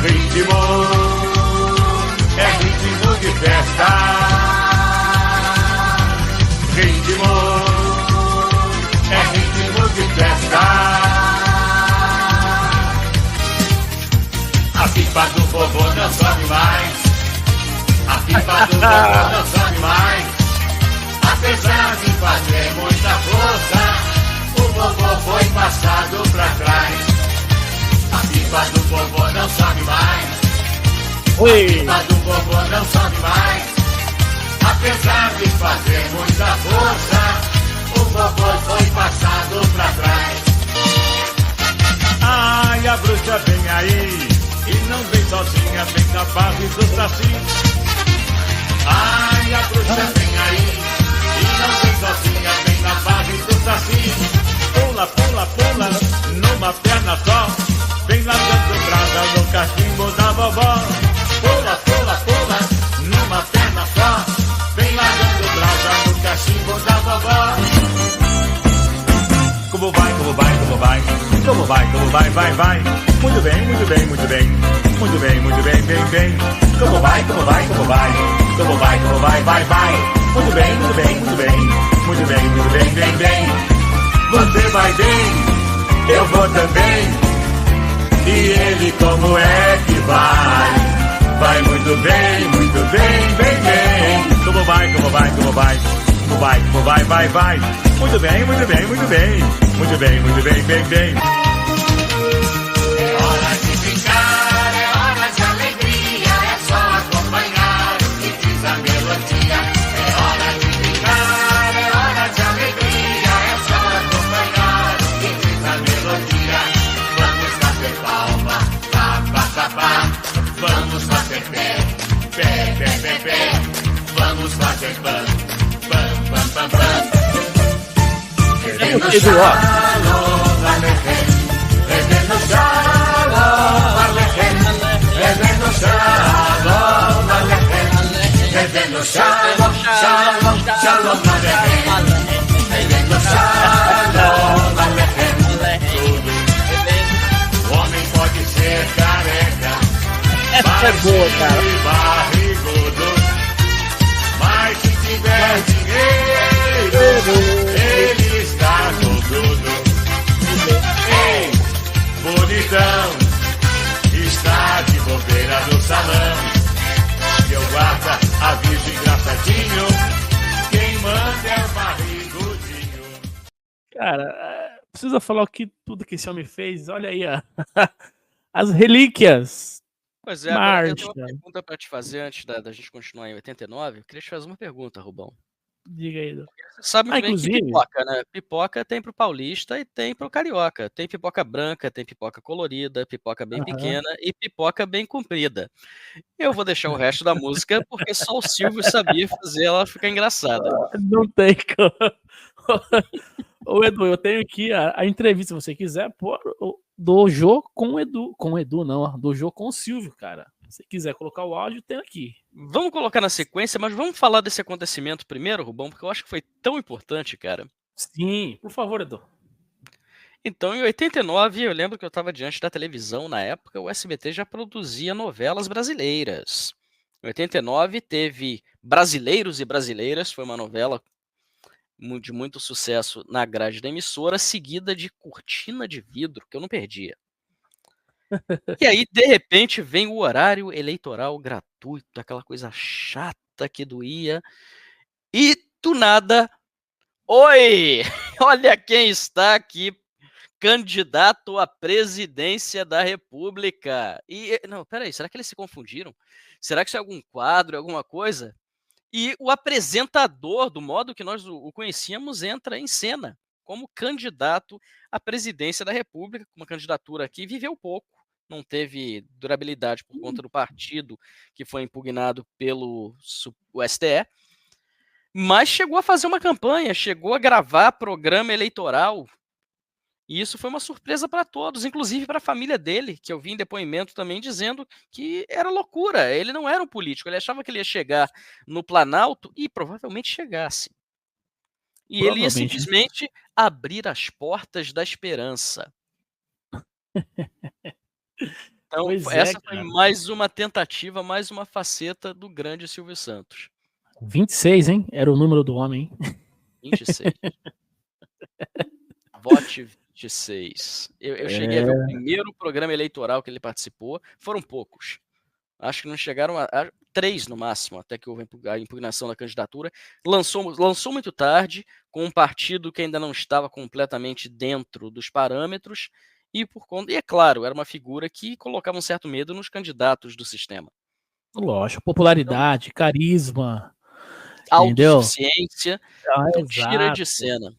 Ritmo é ritmo de festa. Ritmo é ritmo de festa. pipa do vovô não sobe mais. A pipa do vovô não sobe mais. Apesar de fazer muita força, o vovô foi passado pra trás. A pipa do vovô não sobe mais. A pipa do vovô não sobe mais. Apesar de fazer muita força, o vovô foi passado pra trás. Ai, a bruxa vem aí, e não vem sozinha, vem na base do saci. Ai, a bruxa vem aí, e não vem sozinha, vem na base do saci. Pula, pula, pula, numa perna só, vem largando brasa no cachimbo da vovó. Pula, pula, pula, numa perna só, vem largando brasa no cachimbo da vovó. Como vai, como vai, como vai? Como vai, como vai, vai, vai. Muito bem, muito bem, muito bem. Muito bem, muito bem, bem, bem. Como vai, como vai, como vai. Como vai, como vai, vai, vai. Muito bem, muito bem, muito bem. Muito bem, muito bem, bem, bem. Você vai bem, eu vou também. E ele como é que vai? Vai muito bem, bem, bem. Como vai, como vai, como vai. Como vai, como vai, vai, vai. Muito bem, muito bem, muito bem. Muito bem, muito bem, bem, bem. É hora de brincar, é hora de alegria. É só acompanhar o que diz a melodia. É hora de brincar, é hora de alegria. É só acompanhar o que diz a melodia. Vamos fazer palma, pá, pá, pá, pá. Vamos fazer pé, pé, pé, pé, pé. Vamos fazer pam, pam, pam, pam, pam. Revendo shalom aleichem, revendo shalom aleichem, revendo shalom aleichem, revendo shalom, shalom, shalom aleichem, revendo shalom aleichem. O homem pode ser careca, Essa é boa, cara. e barrigudo, mas se tiver dinheiro, ele está com tudo. Ei, bonitão, está de bobeira no salão. Eu guarda a virgem engraçadinho, quem manda é o barrigudinho. Cara, precisa falar tudo que esse homem fez. Olha aí, ó. As relíquias. Pois é, agora eu tenho Marcha. uma pergunta para te fazer antes da gente continuar em 89. Eu queria te fazer uma pergunta, Rubão. Diga aí. Você sabe muito bem que inclusive- pipoca, né? Pipoca tem pro paulista e tem pro carioca. Tem pipoca branca, tem pipoca colorida, pipoca bem Aham. pequena e pipoca bem comprida. Eu vou deixar o resto da música porque só o Silvio sabia fazer ela ficar engraçada. Não tem como. Ô, Edu, eu tenho aqui a entrevista, se você quiser, pôr do Jô com o Edu. Com o Edu, não, ó, do Jô com o Silvio, cara. Se quiser colocar o áudio, tem aqui. Vamos colocar na sequência, mas vamos falar desse acontecimento primeiro, Rubão, porque eu acho que foi tão importante, cara. Sim, por favor, Edu. Então, em 89, eu lembro que eu estava diante da televisão na época, o SBT já produzia novelas brasileiras. Em 89 teve Brasileiros e Brasileiras, foi uma novela de muito sucesso na grade da emissora, seguida de Cortina de Vidro, que eu não perdia. E aí, de repente, vem o horário eleitoral gratuito, aquela coisa chata que doía, e do nada, oi, olha quem está aqui, candidato à presidência da República. E, não, peraí, será que eles se confundiram? Será que isso é algum quadro, alguma coisa? E o apresentador, do modo que nós o conhecíamos, entra em cena como candidato à presidência da República, uma candidatura que viveu pouco, não teve durabilidade por conta do partido que foi impugnado pelo STE, mas chegou a fazer uma campanha, chegou a gravar programa eleitoral, e isso foi uma surpresa para todos, inclusive para a família dele, que eu vi em depoimento também dizendo que era loucura, ele não era um político, ele achava que ele ia chegar no Planalto e provavelmente chegasse. E ele ia simplesmente abrir as portas da esperança. Então, essa foi mais uma tentativa, mais uma faceta do grande Silvio Santos. 26, hein? Era o número do homem, hein? 26. Vote 26. Eu cheguei a ver o primeiro programa eleitoral que ele participou. Foram poucos. Acho que não chegaram a 3 no máximo, até que houve a impugnação da candidatura. Lançou muito tarde, com um partido que ainda não estava completamente dentro dos parâmetros, e é claro, era uma figura que colocava um certo medo nos candidatos do sistema. Lógico, popularidade, carisma, entendeu? Autossuficiência, então tira de cena.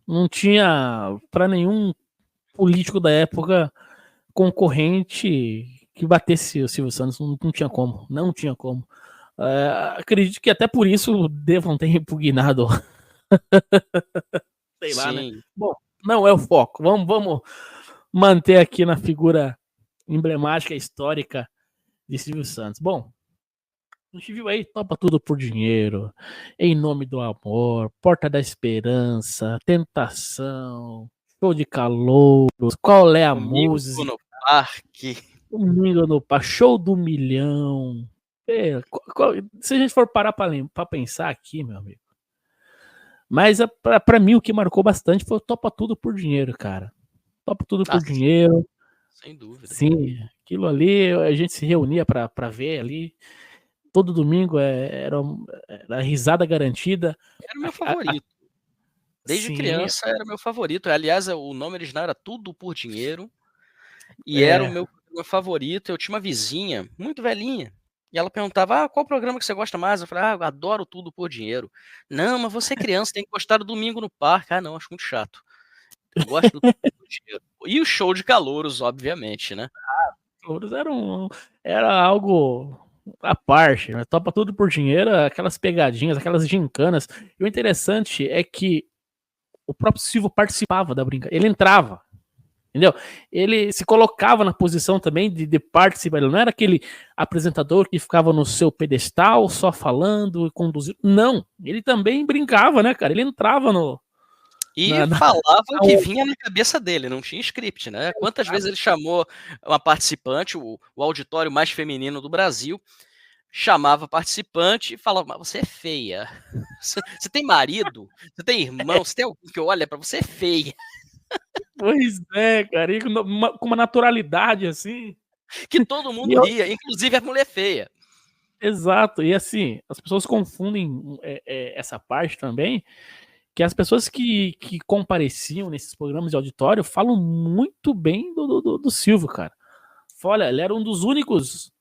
Não tinha para nenhum político da época concorrente que batesse o Silvio Santos, não tinha como, não tinha como. Acredito que até por isso devam ter impugnado. Sei lá, né? Bom, não é o foco. Vamos manter aqui na figura emblemática, histórica de Silvio Santos. Bom, a gente viu aí, Topa Tudo por Dinheiro, Em Nome do Amor, Porta da Esperança, Tentação, Show de Calouros, Qual é a Música? No Parque. Domingo no Parque, Show do Milhão. Se a gente for parar pra pensar aqui, meu amigo. Mas pra mim o que marcou bastante foi o Topa Tudo por Dinheiro, cara. Topa Tudo por Dinheiro. Sem dúvida. Sim, aquilo ali, a gente se reunia pra ver ali. Todo domingo era risada garantida. Era o meu favorito. Desde criança era meu favorito. Aliás, o nome original era Tudo por Dinheiro. E era o meu programa favorito. Eu tinha uma vizinha, muito velhinha. E ela perguntava, qual programa que você gosta mais? Eu falei, eu adoro Tudo por Dinheiro. Não, mas você é criança, tem que gostar do Domingo no Parque. Não, acho muito chato. Eu gosto do Tudo por Dinheiro. E o Show de Calouros, obviamente, né? Calouros era algo à parte, né? Topa Tudo por Dinheiro, aquelas pegadinhas, aquelas gincanas. E o interessante é que o próprio Silvio participava da brincadeira. Ele entrava, entendeu? Ele se colocava na posição também de participar. Ele não era aquele apresentador que ficava no seu pedestal só falando e conduzindo. Não, ele também brincava, né, cara? Ele entrava no... E falava o que vinha na cabeça dele, não tinha script, né? Quantas vezes ele chamou uma participante, o auditório mais feminino do Brasil, chamava participante e falava, mas você é feia. Você tem marido? Você tem irmão? Você tem alguém que olha pra você? É feia. Pois é, cara, e com uma naturalidade assim. Que todo mundo ria, inclusive a mulher feia. Exato, e assim, as pessoas confundem essa parte também, que as pessoas que compareciam nesses programas de auditório falam muito bem do Silvio, cara. Olha, ele era um dos únicos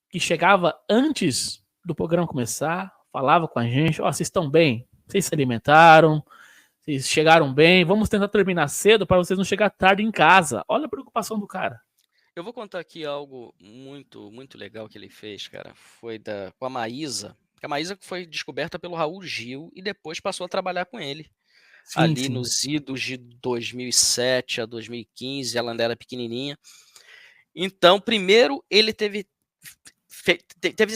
que chegava antes do programa começar, falava com a gente, vocês estão bem? Vocês se alimentaram? Vocês chegaram bem? vamos tentar terminar cedo para vocês não chegar tarde em casa. Olha a preocupação do cara. Eu vou contar aqui algo muito, muito legal que ele fez, cara. Foi com a Maísa. A Maísa foi descoberta pelo Raul Gil e depois passou a trabalhar com ele. Sim. Nos idos de 2007 a 2015, ela ainda era pequenininha. Então, primeiro, ele teve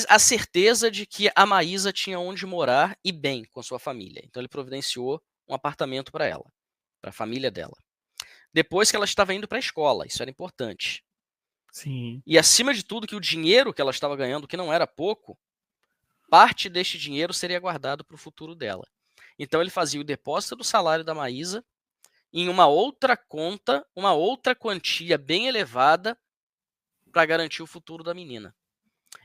a certeza de que a Maísa tinha onde morar e bem com a sua família. Então, ele providenciou um apartamento para ela, para a família dela. Depois que ela estava indo para a escola, isso era importante. Sim. E, acima de tudo, que o dinheiro que ela estava ganhando, que não era pouco, parte deste dinheiro seria guardado para o futuro dela. Então, ele fazia o depósito do salário da Maísa em uma outra conta, uma outra quantia bem elevada para garantir o futuro da menina.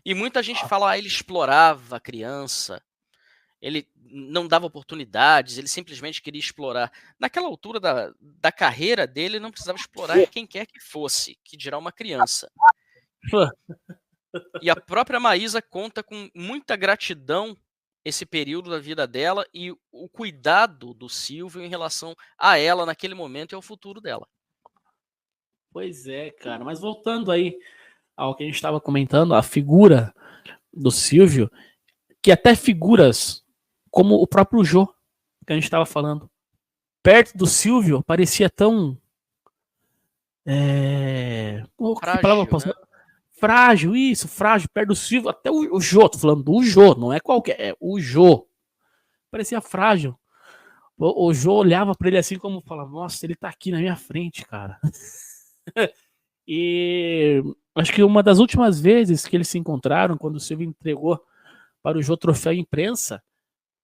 E muita gente fala, ele explorava a criança, ele não dava oportunidades, ele simplesmente queria explorar. Naquela altura da carreira dele, ele não precisava explorar quem quer que fosse, que dirá uma criança. E a própria Maísa conta com muita gratidão esse período da vida dela e o cuidado do Silvio em relação a ela naquele momento e ao futuro dela. Pois é, cara. Mas voltando aí ao que a gente estava comentando, a figura do Silvio, que até figuras como o próprio Jô, que a gente estava falando, perto do Silvio, parecia tão... Frágil, né? Frágil, isso, frágil, perto do Silvio, até o Jô, tô falando do Jô, não é qualquer, é o Jô. Parecia frágil. O Jô olhava para ele assim como falava, nossa, ele tá aqui na minha frente, cara. E acho que uma das últimas vezes que eles se encontraram, quando o Silvio entregou para o Jô troféu imprensa,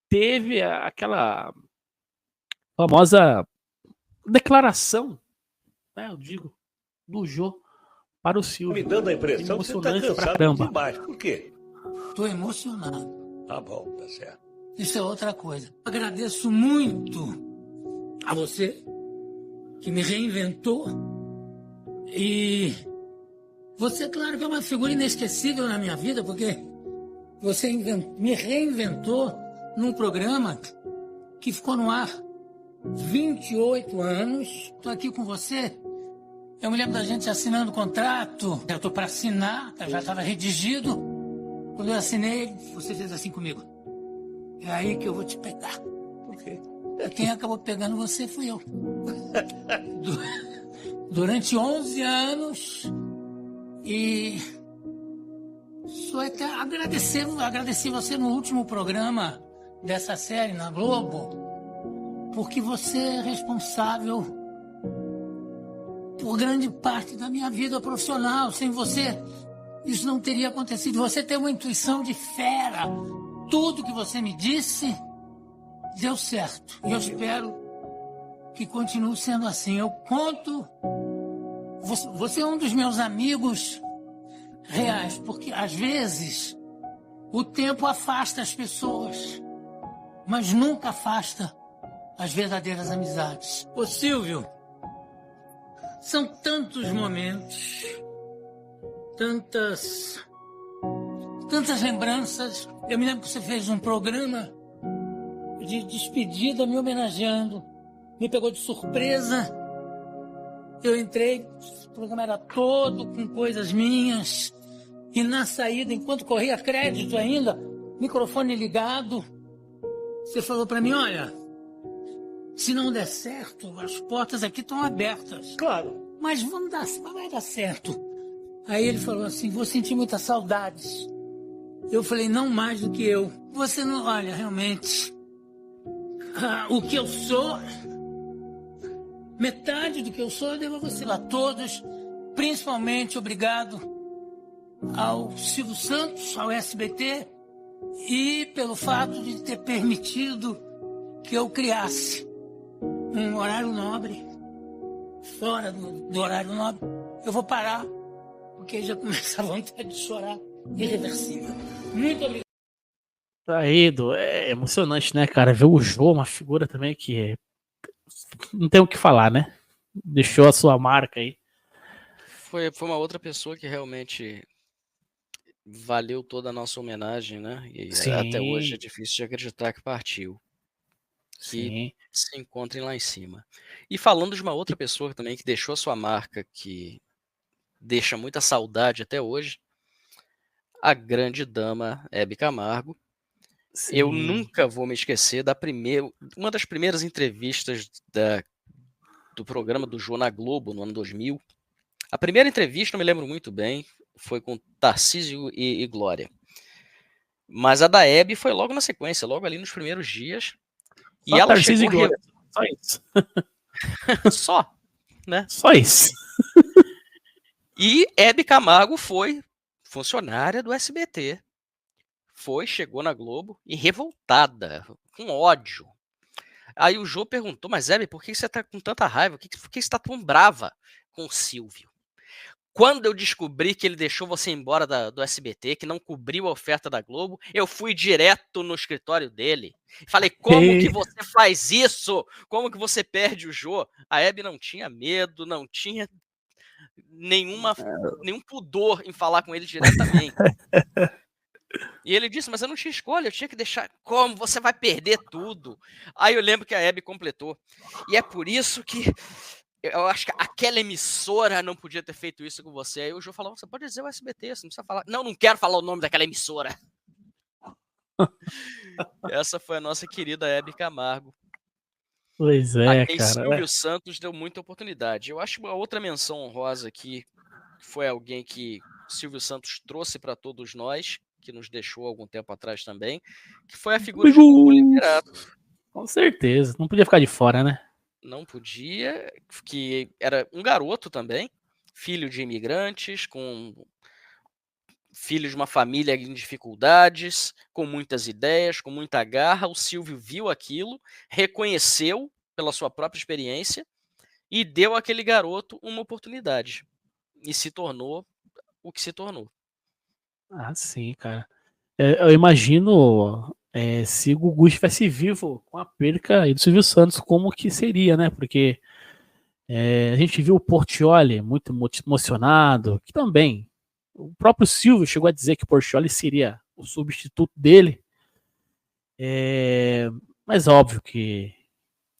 teve aquela famosa declaração Eu digo, do Jô para o Silvio. Me dando a impressão que você está Emocionante pra cansado caramba. demais. Por quê? Tô emocionado. Tá bom, tá certo. Isso é outra coisa. Agradeço muito a você que me reinventou. E você, claro, que é uma figura inesquecível na minha vida, porque você me reinventou num programa que ficou no ar 28 anos. Estou aqui com você. Eu me lembro da gente assinando o contrato. Eu estou para assinar, já estava redigido. Quando eu assinei, você fez assim comigo. É aí que eu vou te pegar. Por quê? Quem acabou pegando você fui eu. Durante 11 anos. E só até agradeci você no último programa dessa série na Globo, porque você é responsável por grande parte da minha vida profissional. Sem você, isso não teria acontecido. Você tem uma intuição de fera. Tudo que você me disse deu certo. E eu espero que continue sendo assim. Eu conto. Você é um dos meus amigos reais, porque às vezes o tempo afasta as pessoas, mas nunca afasta as verdadeiras amizades. Ô Silvio, são tantos momentos, tantas lembranças. Eu me lembro que você fez um programa de despedida me homenageando, me pegou de surpresa. Eu entrei, o programa era todo com coisas minhas. E na saída, enquanto corria crédito ainda, microfone ligado, você falou para mim, olha, se não der certo, as portas aqui estão abertas. Claro. Mas vai dar certo. Aí ele falou assim, vou sentir muitas saudades. Eu falei, não mais do que eu. Você não, olha, realmente, o que eu sou... Metade do que eu sou, eu devo a você. A todos, principalmente obrigado ao Silvio Santos, ao SBT, e pelo fato de ter permitido que eu criasse um horário nobre, fora do horário nobre. Eu vou parar, porque já começa a vontade de chorar, irreversível. Muito obrigado. Aí, Edu, é emocionante, né, cara? Ver o Jô, uma figura também que não tem o que falar, né? Deixou a sua marca aí. Foi uma outra pessoa que realmente valeu toda a nossa homenagem, né? E Sim. até hoje é difícil de acreditar que partiu. Que Sim. se encontrem lá em cima. E falando de uma outra pessoa também que deixou a sua marca, que deixa muita saudade até hoje, a grande dama Hebe Camargo. Sim. Eu nunca vou me esquecer uma das primeiras entrevistas do programa do Jô na Globo, no ano 2000. A primeira entrevista, eu me lembro muito bem, foi com Tarcísio e Glória. Mas a da Hebe foi logo na sequência, logo ali nos primeiros dias. Só e ela Tarcísio chegou... e Glória. Só isso. Só, né? Só isso. E Hebe Camargo foi funcionária do SBT. Chegou na Globo e revoltada, com ódio. Aí o Jô perguntou, mas Hebe, por que você tá com tanta raiva? Por que você tá tão brava com o Silvio? Quando eu descobri que ele deixou você embora do SBT, que não cobriu a oferta da Globo, eu fui direto no escritório dele. Falei, como que você faz isso? Como que você perde o Jô? A Hebe não tinha medo, não tinha nenhum pudor em falar com ele diretamente. E ele disse, mas eu não tinha escolha, eu tinha que deixar. Como? Você vai perder tudo. Aí eu lembro que a Hebe completou. E é por isso que eu acho que aquela emissora não podia ter feito isso com você. Aí o Jô falou, você pode dizer o SBT, você não precisa falar. Não quero falar o nome daquela emissora. Essa foi a nossa querida Hebe Camargo. Pois é, a quem cara. Silvio Santos deu muita oportunidade. Eu acho uma outra menção honrosa aqui foi alguém que Silvio Santos trouxe para todos nós, que nos deixou algum tempo atrás também, que foi a figura de Gugu Liberato. Com certeza, não podia ficar de fora, né? Não podia, que era um garoto também, filho de imigrantes, filho de uma família em dificuldades, com muitas ideias, com muita garra. O Silvio viu aquilo, reconheceu pela sua própria experiência e deu àquele garoto uma oportunidade. E se tornou o que se tornou. Ah, sim, cara. Eu imagino se o Gugu estivesse vivo com a perca aí do Silvio Santos, como que seria, né? Porque a gente viu o Portiolli muito emocionado, que também o próprio Silvio chegou a dizer que o Portiolli seria o substituto dele. Mas óbvio que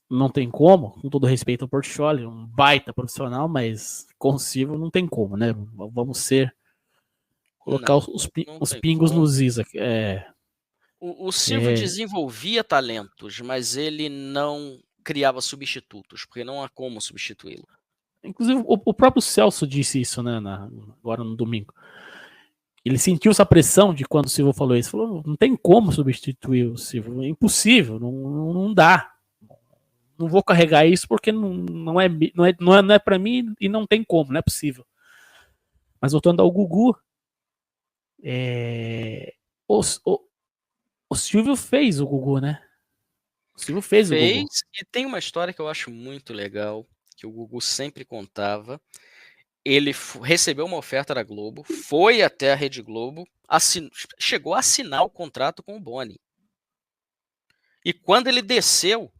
não tem como, com todo respeito ao Portiolli, um baita profissional, mas com o Silvio não tem como, né? Vamos colocar Não, os tem pingos como. nos is aqui. O Silvio desenvolvia talentos, mas ele não criava substitutos, porque não há como substituí-lo. Inclusive, o próprio Celso disse isso, né, agora no domingo. Ele sentiu essa pressão de quando o Silvio falou isso. Falou, não tem como substituir o Silvio, é impossível, não dá. Não vou carregar isso porque não é para mim e não tem como, não é possível. Mas voltando ao Gugu, o Silvio fez o Gugu, né? O Silvio fez o Gugu. E tem uma história que eu acho muito legal, que o Gugu sempre contava. Ele recebeu uma oferta da Globo, foi até a Rede Globo, chegou a assinar o contrato com o Boni. E quando ele desceu,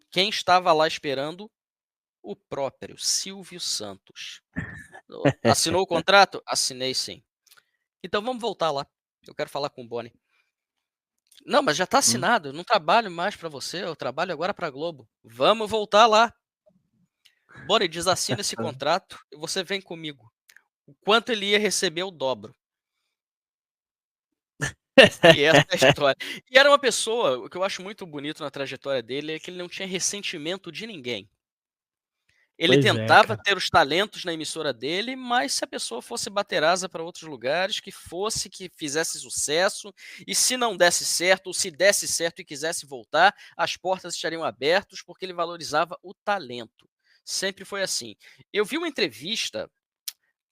quem estava lá esperando? O próprio Silvio Santos. Assinou o contrato? Assinei, sim. Então vamos voltar lá. Eu quero falar com o Boni. Não, mas já está assinado. Eu não trabalho mais para você. Eu trabalho agora para a Globo. Vamos voltar lá. Boni, desassina esse contrato e você vem comigo. O quanto ele ia receber, eu dobro. E essa é a história. E era uma pessoa, o que eu acho muito bonito na trajetória dele é que ele não tinha ressentimento de ninguém. Ele tentava ter os talentos na emissora dele, mas se a pessoa fosse bater asa para outros lugares, que fizesse sucesso, e se não desse certo, ou se desse certo e quisesse voltar, as portas estariam abertas, porque ele valorizava o talento. Sempre foi assim. Eu vi uma entrevista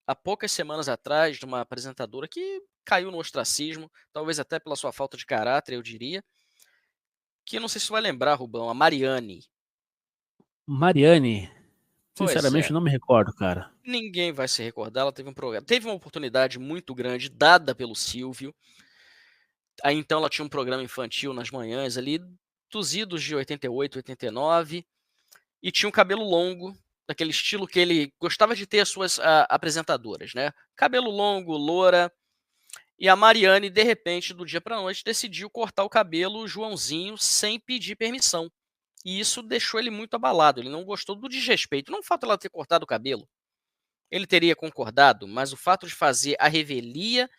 há poucas semanas atrás de uma apresentadora que caiu no ostracismo, talvez até pela sua falta de caráter, eu diria, que não sei se você vai lembrar, Rubão, a Mariane. Mariane, Pois sinceramente, não me recordo, cara. Ninguém vai se recordar, ela teve um programa. Teve uma oportunidade muito grande dada pelo Silvio. Aí então ela tinha um programa infantil nas manhãs ali, dos idos de 88, 89, e tinha um cabelo longo, daquele estilo que ele gostava de ter as suas apresentadoras, né? Cabelo longo, loura. E a Mariane, de repente, do dia para a noite, decidiu cortar o cabelo Joãozinho sem pedir permissão. E isso deixou ele muito abalado. Ele não gostou do desrespeito. Não o fato de ela ter cortado o cabelo. Ele teria concordado, mas o fato de fazer a revelia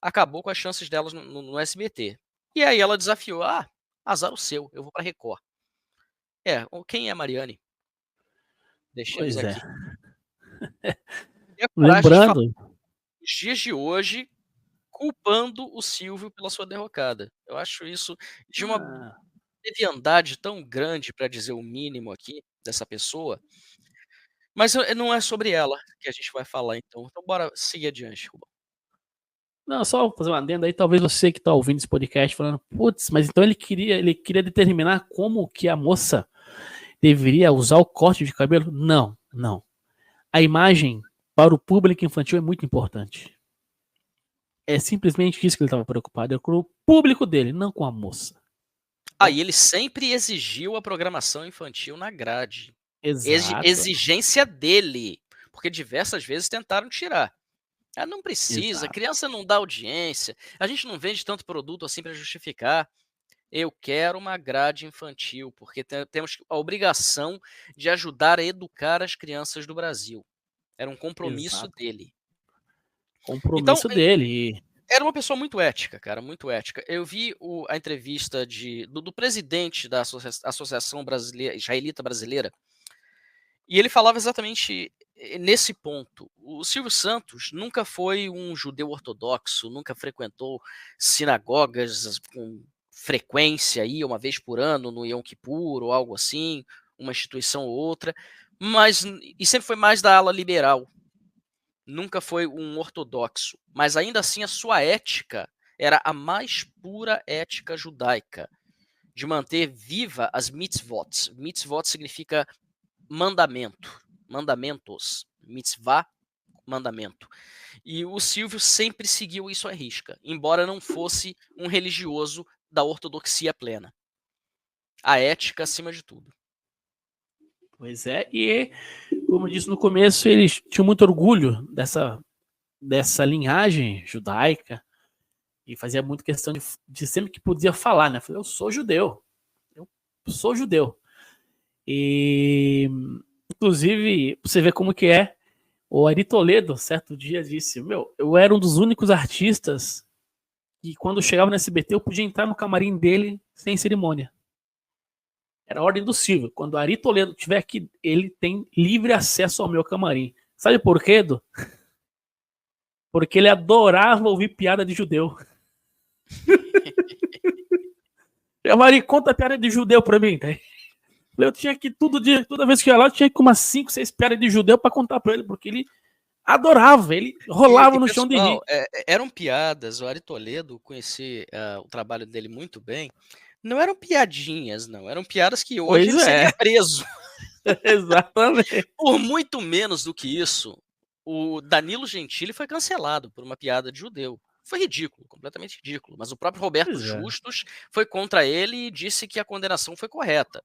acabou com as chances delas no SBT. E aí ela desafiou, azar o seu, eu vou para Record. Quem é a Mariane? Deixemos Pois aqui. Lembrando, nos dias de hoje, culpando o Silvio pela sua derrocada. Eu acho isso de uma leviandade tão grande, para dizer o mínimo aqui, dessa pessoa. Mas não é sobre ela que a gente vai falar, então. Então bora seguir adiante, Rubão. não, só fazer uma adenda aí, talvez você que está ouvindo esse podcast falando, putz, mas então ele queria determinar como que a moça deveria usar o corte de cabelo? Não. A imagem para o público infantil é muito importante. É simplesmente isso que ele estava preocupado, é com o público dele, não com a moça. E ele sempre exigiu a programação infantil na grade. Exato. Exigência dele, porque diversas vezes tentaram tirar. Não precisa, Exato. Criança não dá audiência, a gente não vende tanto produto assim para justificar. Eu quero uma grade infantil, porque temos a obrigação de ajudar a educar as crianças do Brasil. Era um compromisso dele. Compromisso dele. Era uma pessoa muito ética, cara, muito ética. Eu vi a entrevista do presidente da Associação Israelita Brasileira, e ele falava exatamente nesse ponto. O Silvio Santos nunca foi um judeu ortodoxo, nunca frequentou sinagogas com frequência, ia uma vez por ano no Yom Kippur ou algo assim, uma instituição ou outra, e sempre foi mais da ala liberal. Nunca foi um ortodoxo, mas ainda assim a sua ética era a mais pura ética judaica, de manter viva as mitzvot. Mitzvot significa mandamentos, mitzvah, mandamento. E o Silvio sempre seguiu isso à risca, embora não fosse um religioso da ortodoxia plena. A ética acima de tudo. Pois é, e como eu disse no começo, eles tinham muito orgulho dessa linhagem judaica e fazia muito questão de sempre que podia falar, né? Eu sou judeu. E, inclusive, você vê como que é. O Ari Toledo, certo dia, disse: eu era um dos únicos artistas que, quando chegava no SBT, eu podia entrar no camarim dele sem cerimônia. Era a ordem do Silvio. Quando o Ari Toledo estiver aqui, ele tem livre acesso ao meu camarim. Sabe por quê, Edu? Porque ele adorava ouvir piada de judeu. Ari, conta piada de judeu pra mim. Tá? Eu tinha que toda vez que eu ia lá, eu tinha que umas 5, 6 piadas de judeu pra contar pra ele, porque ele adorava, ele rolava no chão de rir. Eram piadas, o Ari Toledo, conheci o trabalho dele muito bem, não eram piadinhas, não, eram piadas que hoje ele seria preso. Exatamente. Por muito menos do que isso, o Danilo Gentili foi cancelado por uma piada de judeu. Foi ridículo, completamente ridículo, mas o próprio Roberto Justus foi contra ele e disse que a condenação foi correta.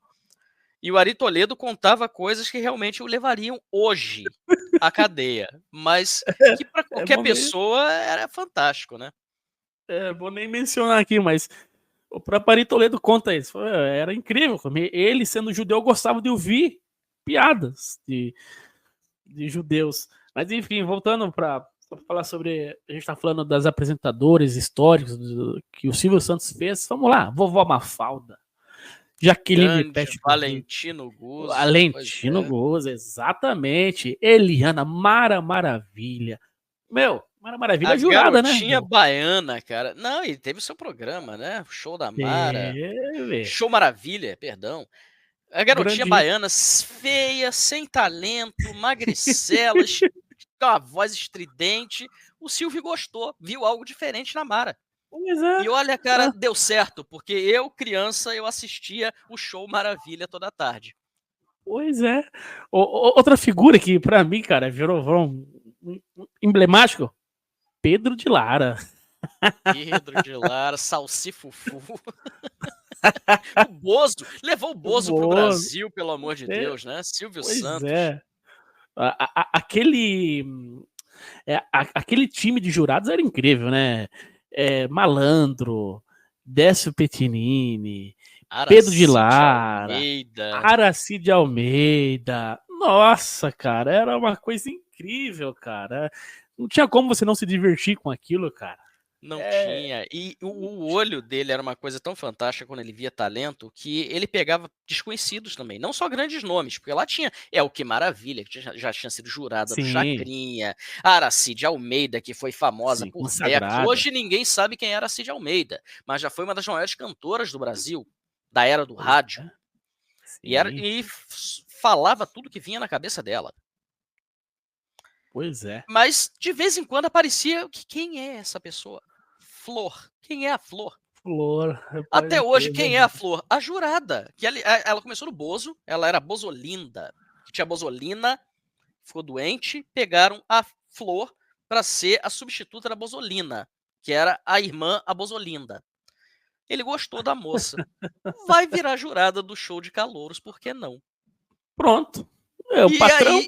E o Ari Toledo contava coisas que realmente o levariam hoje à cadeia, mas que para qualquer pessoa era fantástico, né? Vou nem mencionar aqui, mas o próprio Ari Toledo conta isso. Era incrível. Ele, sendo judeu, gostava de ouvir piadas de judeus. Mas enfim, voltando para falar sobre... A gente está falando das apresentadoras históricos que o Silvio Santos fez. Vamos lá, Vovó Mafalda. Jaqueline Pet, Valentino Guzzo. Valentino Guzzo, exatamente. Eliana, Mara Maravilha. Mara Maravilha jurada, né? A garotinha baiana, cara. Não, e teve o seu programa, né? Show da Mara. Show Maravilha, perdão. A garotinha baiana, feia, sem talento, magricela, com a voz estridente. O Silvio gostou, viu algo diferente na Mara. E olha, cara, deu certo, porque eu, criança, eu assistia o Show Maravilha toda tarde. Pois é. Outra figura que, pra mim, cara, virou emblemático, Pedro de Lara. Pedro de Lara, Salsifufu. O Bozo, levou o Bozo pro Brasil, pelo amor de Deus, né? Silvio Santos. Aquele time de jurados era incrível, né? Malandro, Décio Pettinini, Pedro de Lara, Aracide Almeida. Nossa, cara, era uma coisa incrível, cara. Não tinha como você não se divertir com aquilo, cara. Não tinha. E o olho dele era uma coisa tão fantástica quando ele via talento, que ele pegava desconhecidos também. Não só grandes nomes, porque lá tinha o Que Maravilha, que já tinha sido jurada do Chacrinha, a Aracide Almeida, que foi famosa por décadas. Hoje ninguém sabe quem era Aracide Almeida, mas já foi uma das maiores cantoras do Brasil, da era do rádio. E falava tudo que vinha na cabeça dela. Pois é. Mas de vez em quando aparecia quem é essa pessoa? Flor. Quem é a Flor? Até hoje, quem é a Flor? A jurada. Que ela começou no Bozo, ela era Bozolinda. Tinha Bozolina, ficou doente, pegaram a Flor para ser a substituta da Bozolina, que era a irmã, a Bozolinda. Ele gostou da moça. Vai virar jurada do show de calouros, por que não? Pronto.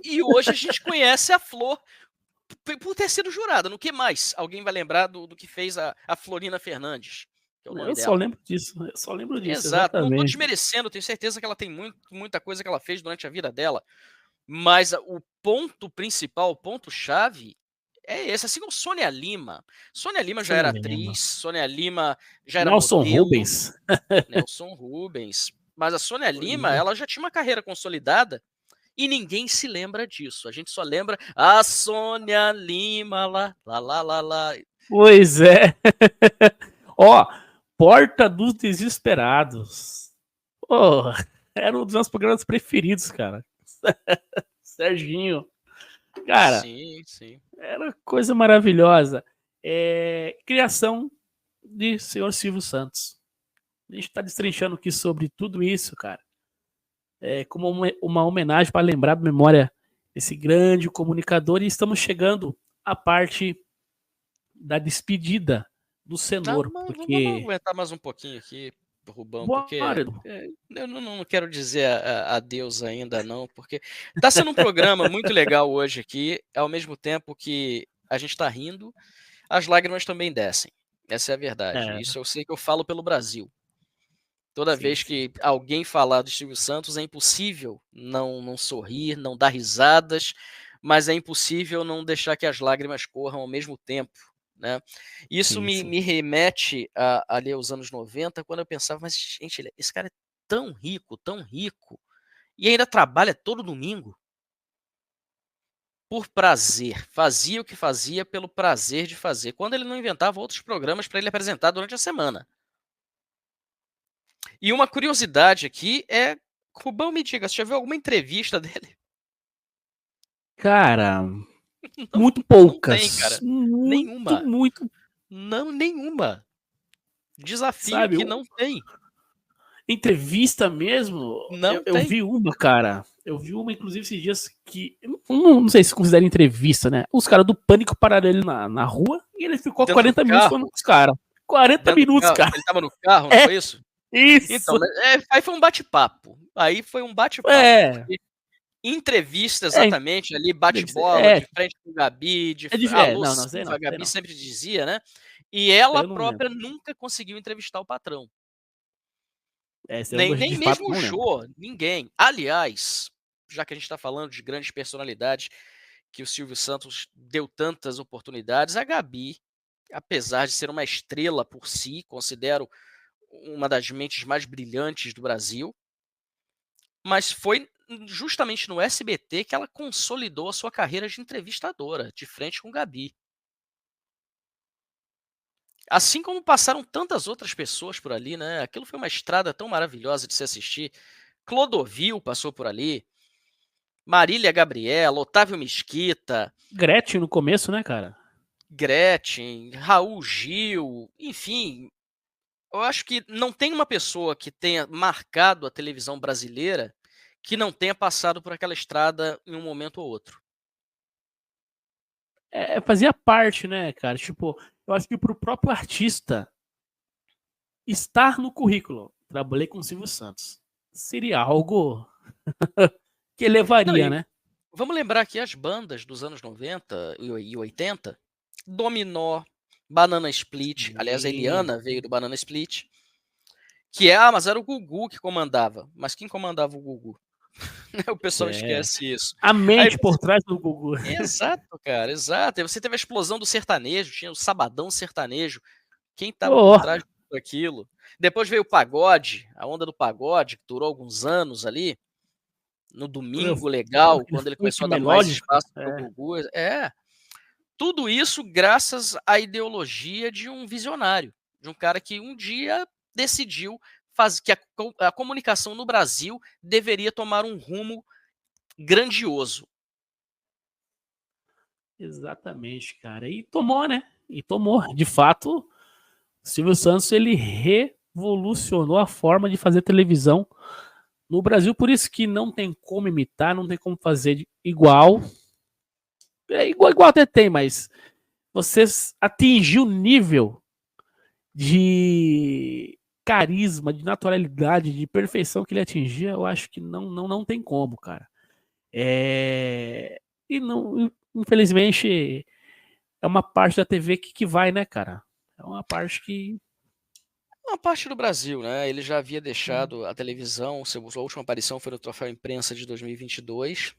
E hoje a gente conhece a Flor por ter sido jurada. No que mais? Alguém vai lembrar do que fez a Florina Fernandes? Eu só lembro disso. Exato. Exatamente. Não estou desmerecendo, tenho certeza que ela tem muita coisa que ela fez durante a vida dela. Mas o ponto principal, o ponto-chave é esse. Assim como Sônia Lima. Sônia Lima já era atriz, Sônia Lima já era modelo. Nelson Rubens. Mas a Sônia Lima, ela já tinha uma carreira consolidada. E ninguém se lembra disso. A gente só lembra a Sônia Lima lá. Pois é. Porta dos Desesperados. Era um dos meus programas preferidos, cara. Serginho. Cara, sim. Era coisa maravilhosa. Criação de senhor Silvio Santos. A gente tá destrinchando aqui sobre tudo isso, cara. como uma homenagem para lembrar da memória desse grande comunicador. E estamos chegando à parte da despedida do Cenor, Vamos porque... aguentar mais um pouquinho aqui, Rubão, porque Bora. eu não quero dizer adeus ainda não, porque tá sendo um programa muito legal hoje aqui, ao mesmo tempo que a gente tá rindo, as lágrimas também descem. Essa é a verdade. Isso eu sei que eu falo pelo Brasil. Toda vez que alguém falar do Silvio Santos, é impossível não sorrir, não dar risadas, mas é impossível não deixar que as lágrimas corram ao mesmo tempo, né? Isso me remete ali aos anos 90, quando eu pensava, mas gente, esse cara é tão rico, e ainda trabalha todo domingo. Por prazer, fazia o que fazia pelo prazer de fazer, quando ele não inventava outros programas para ele apresentar durante a semana. E uma curiosidade aqui é, Rubão, me diga, você já viu alguma entrevista dele? Cara, muito poucas. Não tem, cara. Muito. Não, nenhuma. Desafio Sabe, que não tem. Entrevista mesmo, eu vi uma, cara. Eu vi uma, inclusive, esses dias que... Não sei se considera entrevista, né? Os caras do Pânico pararam ele na rua e ele ficou Dentro 40 minutos falando com os caras. 40 minutos, cara. Ele tava no carro, não foi isso? Isso. Então, aí foi um bate-papo. Entrevista exatamente ali, bate-bola, de frente com o Gabi, a Gabi sempre dizia, né? E ela própria nunca conseguiu entrevistar o patrão. Nem mesmo o Jô, ninguém. Aliás, já que a gente está falando de grandes personalidades, que o Silvio Santos deu tantas oportunidades, a Gabi, apesar de ser uma estrela por si, considero uma das mentes mais brilhantes do Brasil, mas foi justamente no SBT que ela consolidou a sua carreira de entrevistadora, de frente com o Gabi. Assim como passaram tantas outras pessoas por ali, né? Aquilo foi uma estrada tão maravilhosa de se assistir. Clodovil passou por ali, Marília Gabriela, Otávio Mesquita, Gretchen no começo, né, cara? Gretchen, Raul Gil, enfim. Eu acho que não tem uma pessoa que tenha marcado a televisão brasileira que não tenha passado por aquela estrada em um momento ou outro. Fazia parte, né, cara? Tipo, eu acho que pro próprio artista estar no currículo, trabalhei com o Silvio Santos, seria algo que elevaria, né? Vamos lembrar que as bandas dos anos 90 e 80, Dominó, Banana Split, aliás, a Eliana veio do Banana Split, mas era o Gugu que comandava. Mas quem comandava o Gugu? O pessoal esquece isso. A mente por trás do Gugu. Exato, cara, exato. Aí você teve a explosão do sertanejo, tinha o Sabadão Sertanejo. Quem estava por trás daquilo? Depois veio o pagode, a onda do pagode, que durou alguns anos ali. No Domingo Legal, quando ele começou a dar mais espaço para o Gugu. Tudo isso graças à ideologia de um visionário, de um cara que um dia decidiu que a comunicação no Brasil deveria tomar um rumo grandioso. Exatamente, cara. E tomou, né? De fato, Silvio Santos, ele revolucionou a forma de fazer televisão no Brasil, por isso que não tem como imitar, não tem como fazer igual. Igual até tem, mas você atingir o nível de carisma, de naturalidade, de perfeição que ele atingia, eu acho que não tem como, cara. E não, infelizmente, é uma parte da TV que vai, né, cara? É uma parte que... Uma parte do Brasil, né? Ele já havia deixado a televisão, sua última aparição foi no Troféu Imprensa de 2022.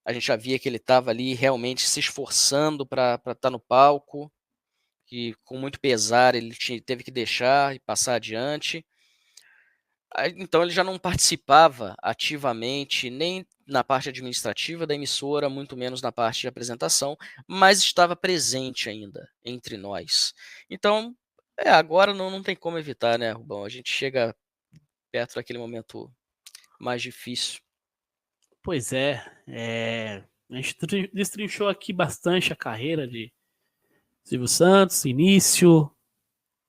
A gente já via que ele estava ali realmente se esforçando para estar no palco, que com muito pesar ele teve que deixar e passar adiante. Então ele já não participava ativamente nem na parte administrativa da emissora, muito menos na parte de apresentação, mas estava presente ainda entre nós. Então, agora não tem como evitar, né, Rubão? A gente chega perto daquele momento mais difícil. Pois a gente destrinchou aqui bastante a carreira de Silvio Santos, início,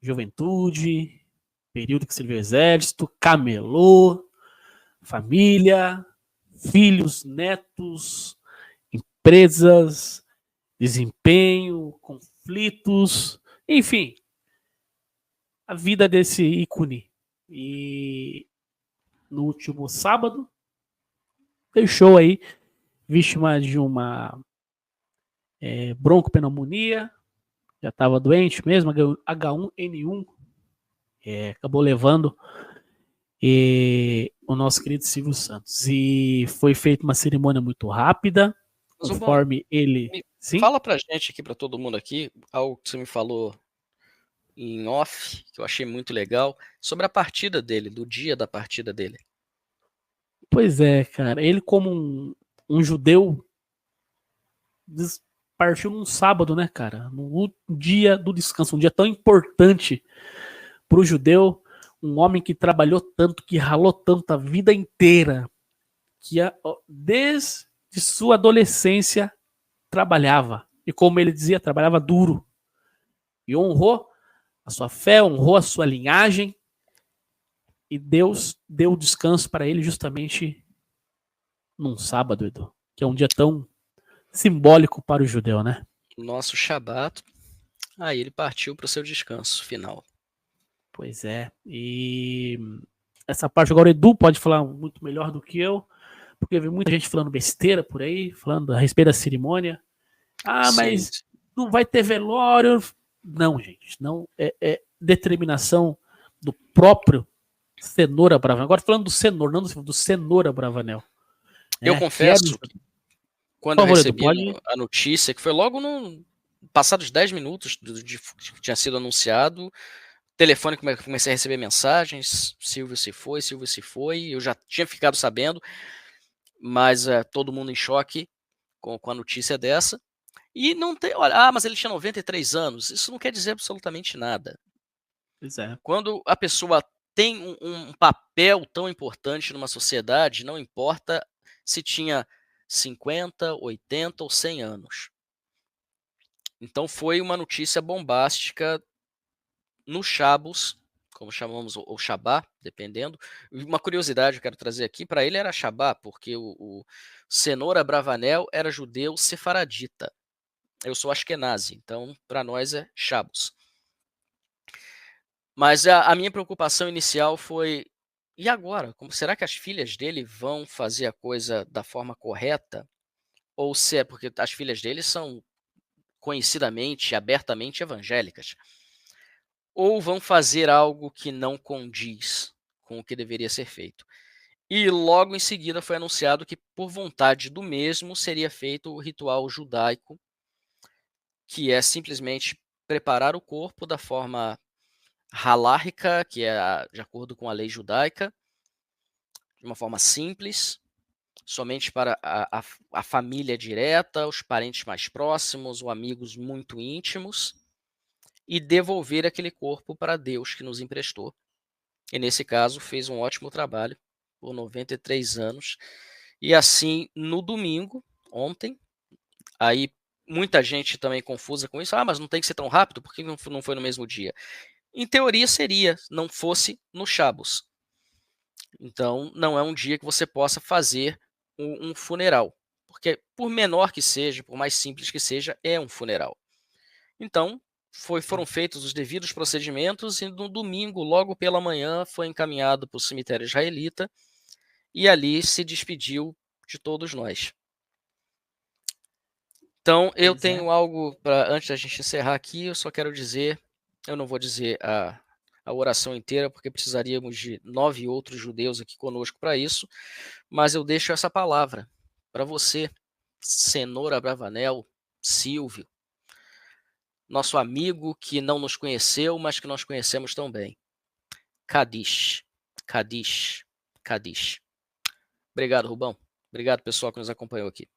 juventude, período que serviu o exército, camelô, família, filhos, netos, empresas, desempenho, conflitos, enfim, a vida desse ícone. E no último sábado, deixou aí vítima de uma broncopneumonia, já estava doente mesmo, H1N1, acabou levando o nosso querido Silvio Santos. E foi feita uma cerimônia muito rápida, Mas, conforme ele... Sim? Fala pra gente aqui, pra todo mundo aqui, algo que você me falou em off, que eu achei muito legal, sobre a partida dele, do dia da partida dele. Pois é, cara. Ele, como um judeu, partiu num sábado, né, cara? No dia do descanso, um dia tão importante para o judeu, um homem que trabalhou tanto, que ralou tanto a vida inteira, que desde sua adolescência trabalhava. E como ele dizia, trabalhava duro. E honrou a sua fé, honrou a sua linhagem. E Deus deu descanso para ele justamente num sábado, Edu, que é um dia tão simbólico para o judeu, né? Nosso Shabat. Aí ele partiu para o seu descanso final. Pois é. E essa parte agora o Edu pode falar muito melhor do que eu, porque eu vi muita gente falando besteira por aí, falando a respeito da cerimônia. Ah, Sim. mas não vai ter velório. Não, gente. Não é determinação do próprio Cenoura Bravanel. Agora falando do Cenoura, não do Cenoura Bravanel. Eu confesso que quando eu recebi a notícia, que foi logo passados 10 minutos de que tinha sido anunciado, telefone, comecei a receber mensagens, Silvio se foi, eu já tinha ficado sabendo, mas todo mundo em choque com a notícia dessa. E não tem, olha, mas ele tinha 93 anos, isso não quer dizer absolutamente nada. Pois é. Quando a pessoa tem um papel tão importante numa sociedade, não importa se tinha 50, 80 ou 100 anos. Então foi uma notícia bombástica no Shabbos, como chamamos, ou Shabá, dependendo. Uma curiosidade que eu quero trazer aqui, para ele era Shabá, porque o Cenoura Bravanel era judeu sefaradita. Eu sou Ashkenazi, então para nós é Shabbos. Mas a minha preocupação inicial foi, e agora? Será que as filhas dele vão fazer a coisa da forma correta? Ou se é porque as filhas dele são conhecidamente, abertamente evangélicas? Ou vão fazer algo que não condiz com o que deveria ser feito? E logo em seguida foi anunciado que, por vontade do mesmo, seria feito o ritual judaico, que é simplesmente preparar o corpo da forma halárrica, que é de acordo com a lei judaica, de uma forma simples, somente para a família direta, os parentes mais próximos ou amigos muito íntimos, e devolver aquele corpo para Deus que nos emprestou. E nesse caso fez um ótimo trabalho por 93 anos. E assim, no domingo, ontem, aí muita gente também confusa com isso, mas não tem que ser tão rápido, por que não foi no mesmo dia? Em teoria seria, não fosse no Shabbos. Então, não é um dia que você possa fazer um funeral. Porque, por menor que seja, por mais simples que seja, é um funeral. Então, foram feitos os devidos procedimentos e no domingo, logo pela manhã, foi encaminhado para o cemitério israelita e ali se despediu de todos nós. Então, eu tenho algo para, antes da gente encerrar aqui, eu só quero dizer, eu não vou dizer a oração inteira, porque precisaríamos de 9 outros judeus aqui conosco para isso, mas eu deixo essa palavra para você, Cenoura Bravanel, Silvio, nosso amigo que não nos conheceu, mas que nós conhecemos tão bem. Kadish, Kadish, Kadish. Obrigado, Rubão. Obrigado, pessoal, que nos acompanhou aqui.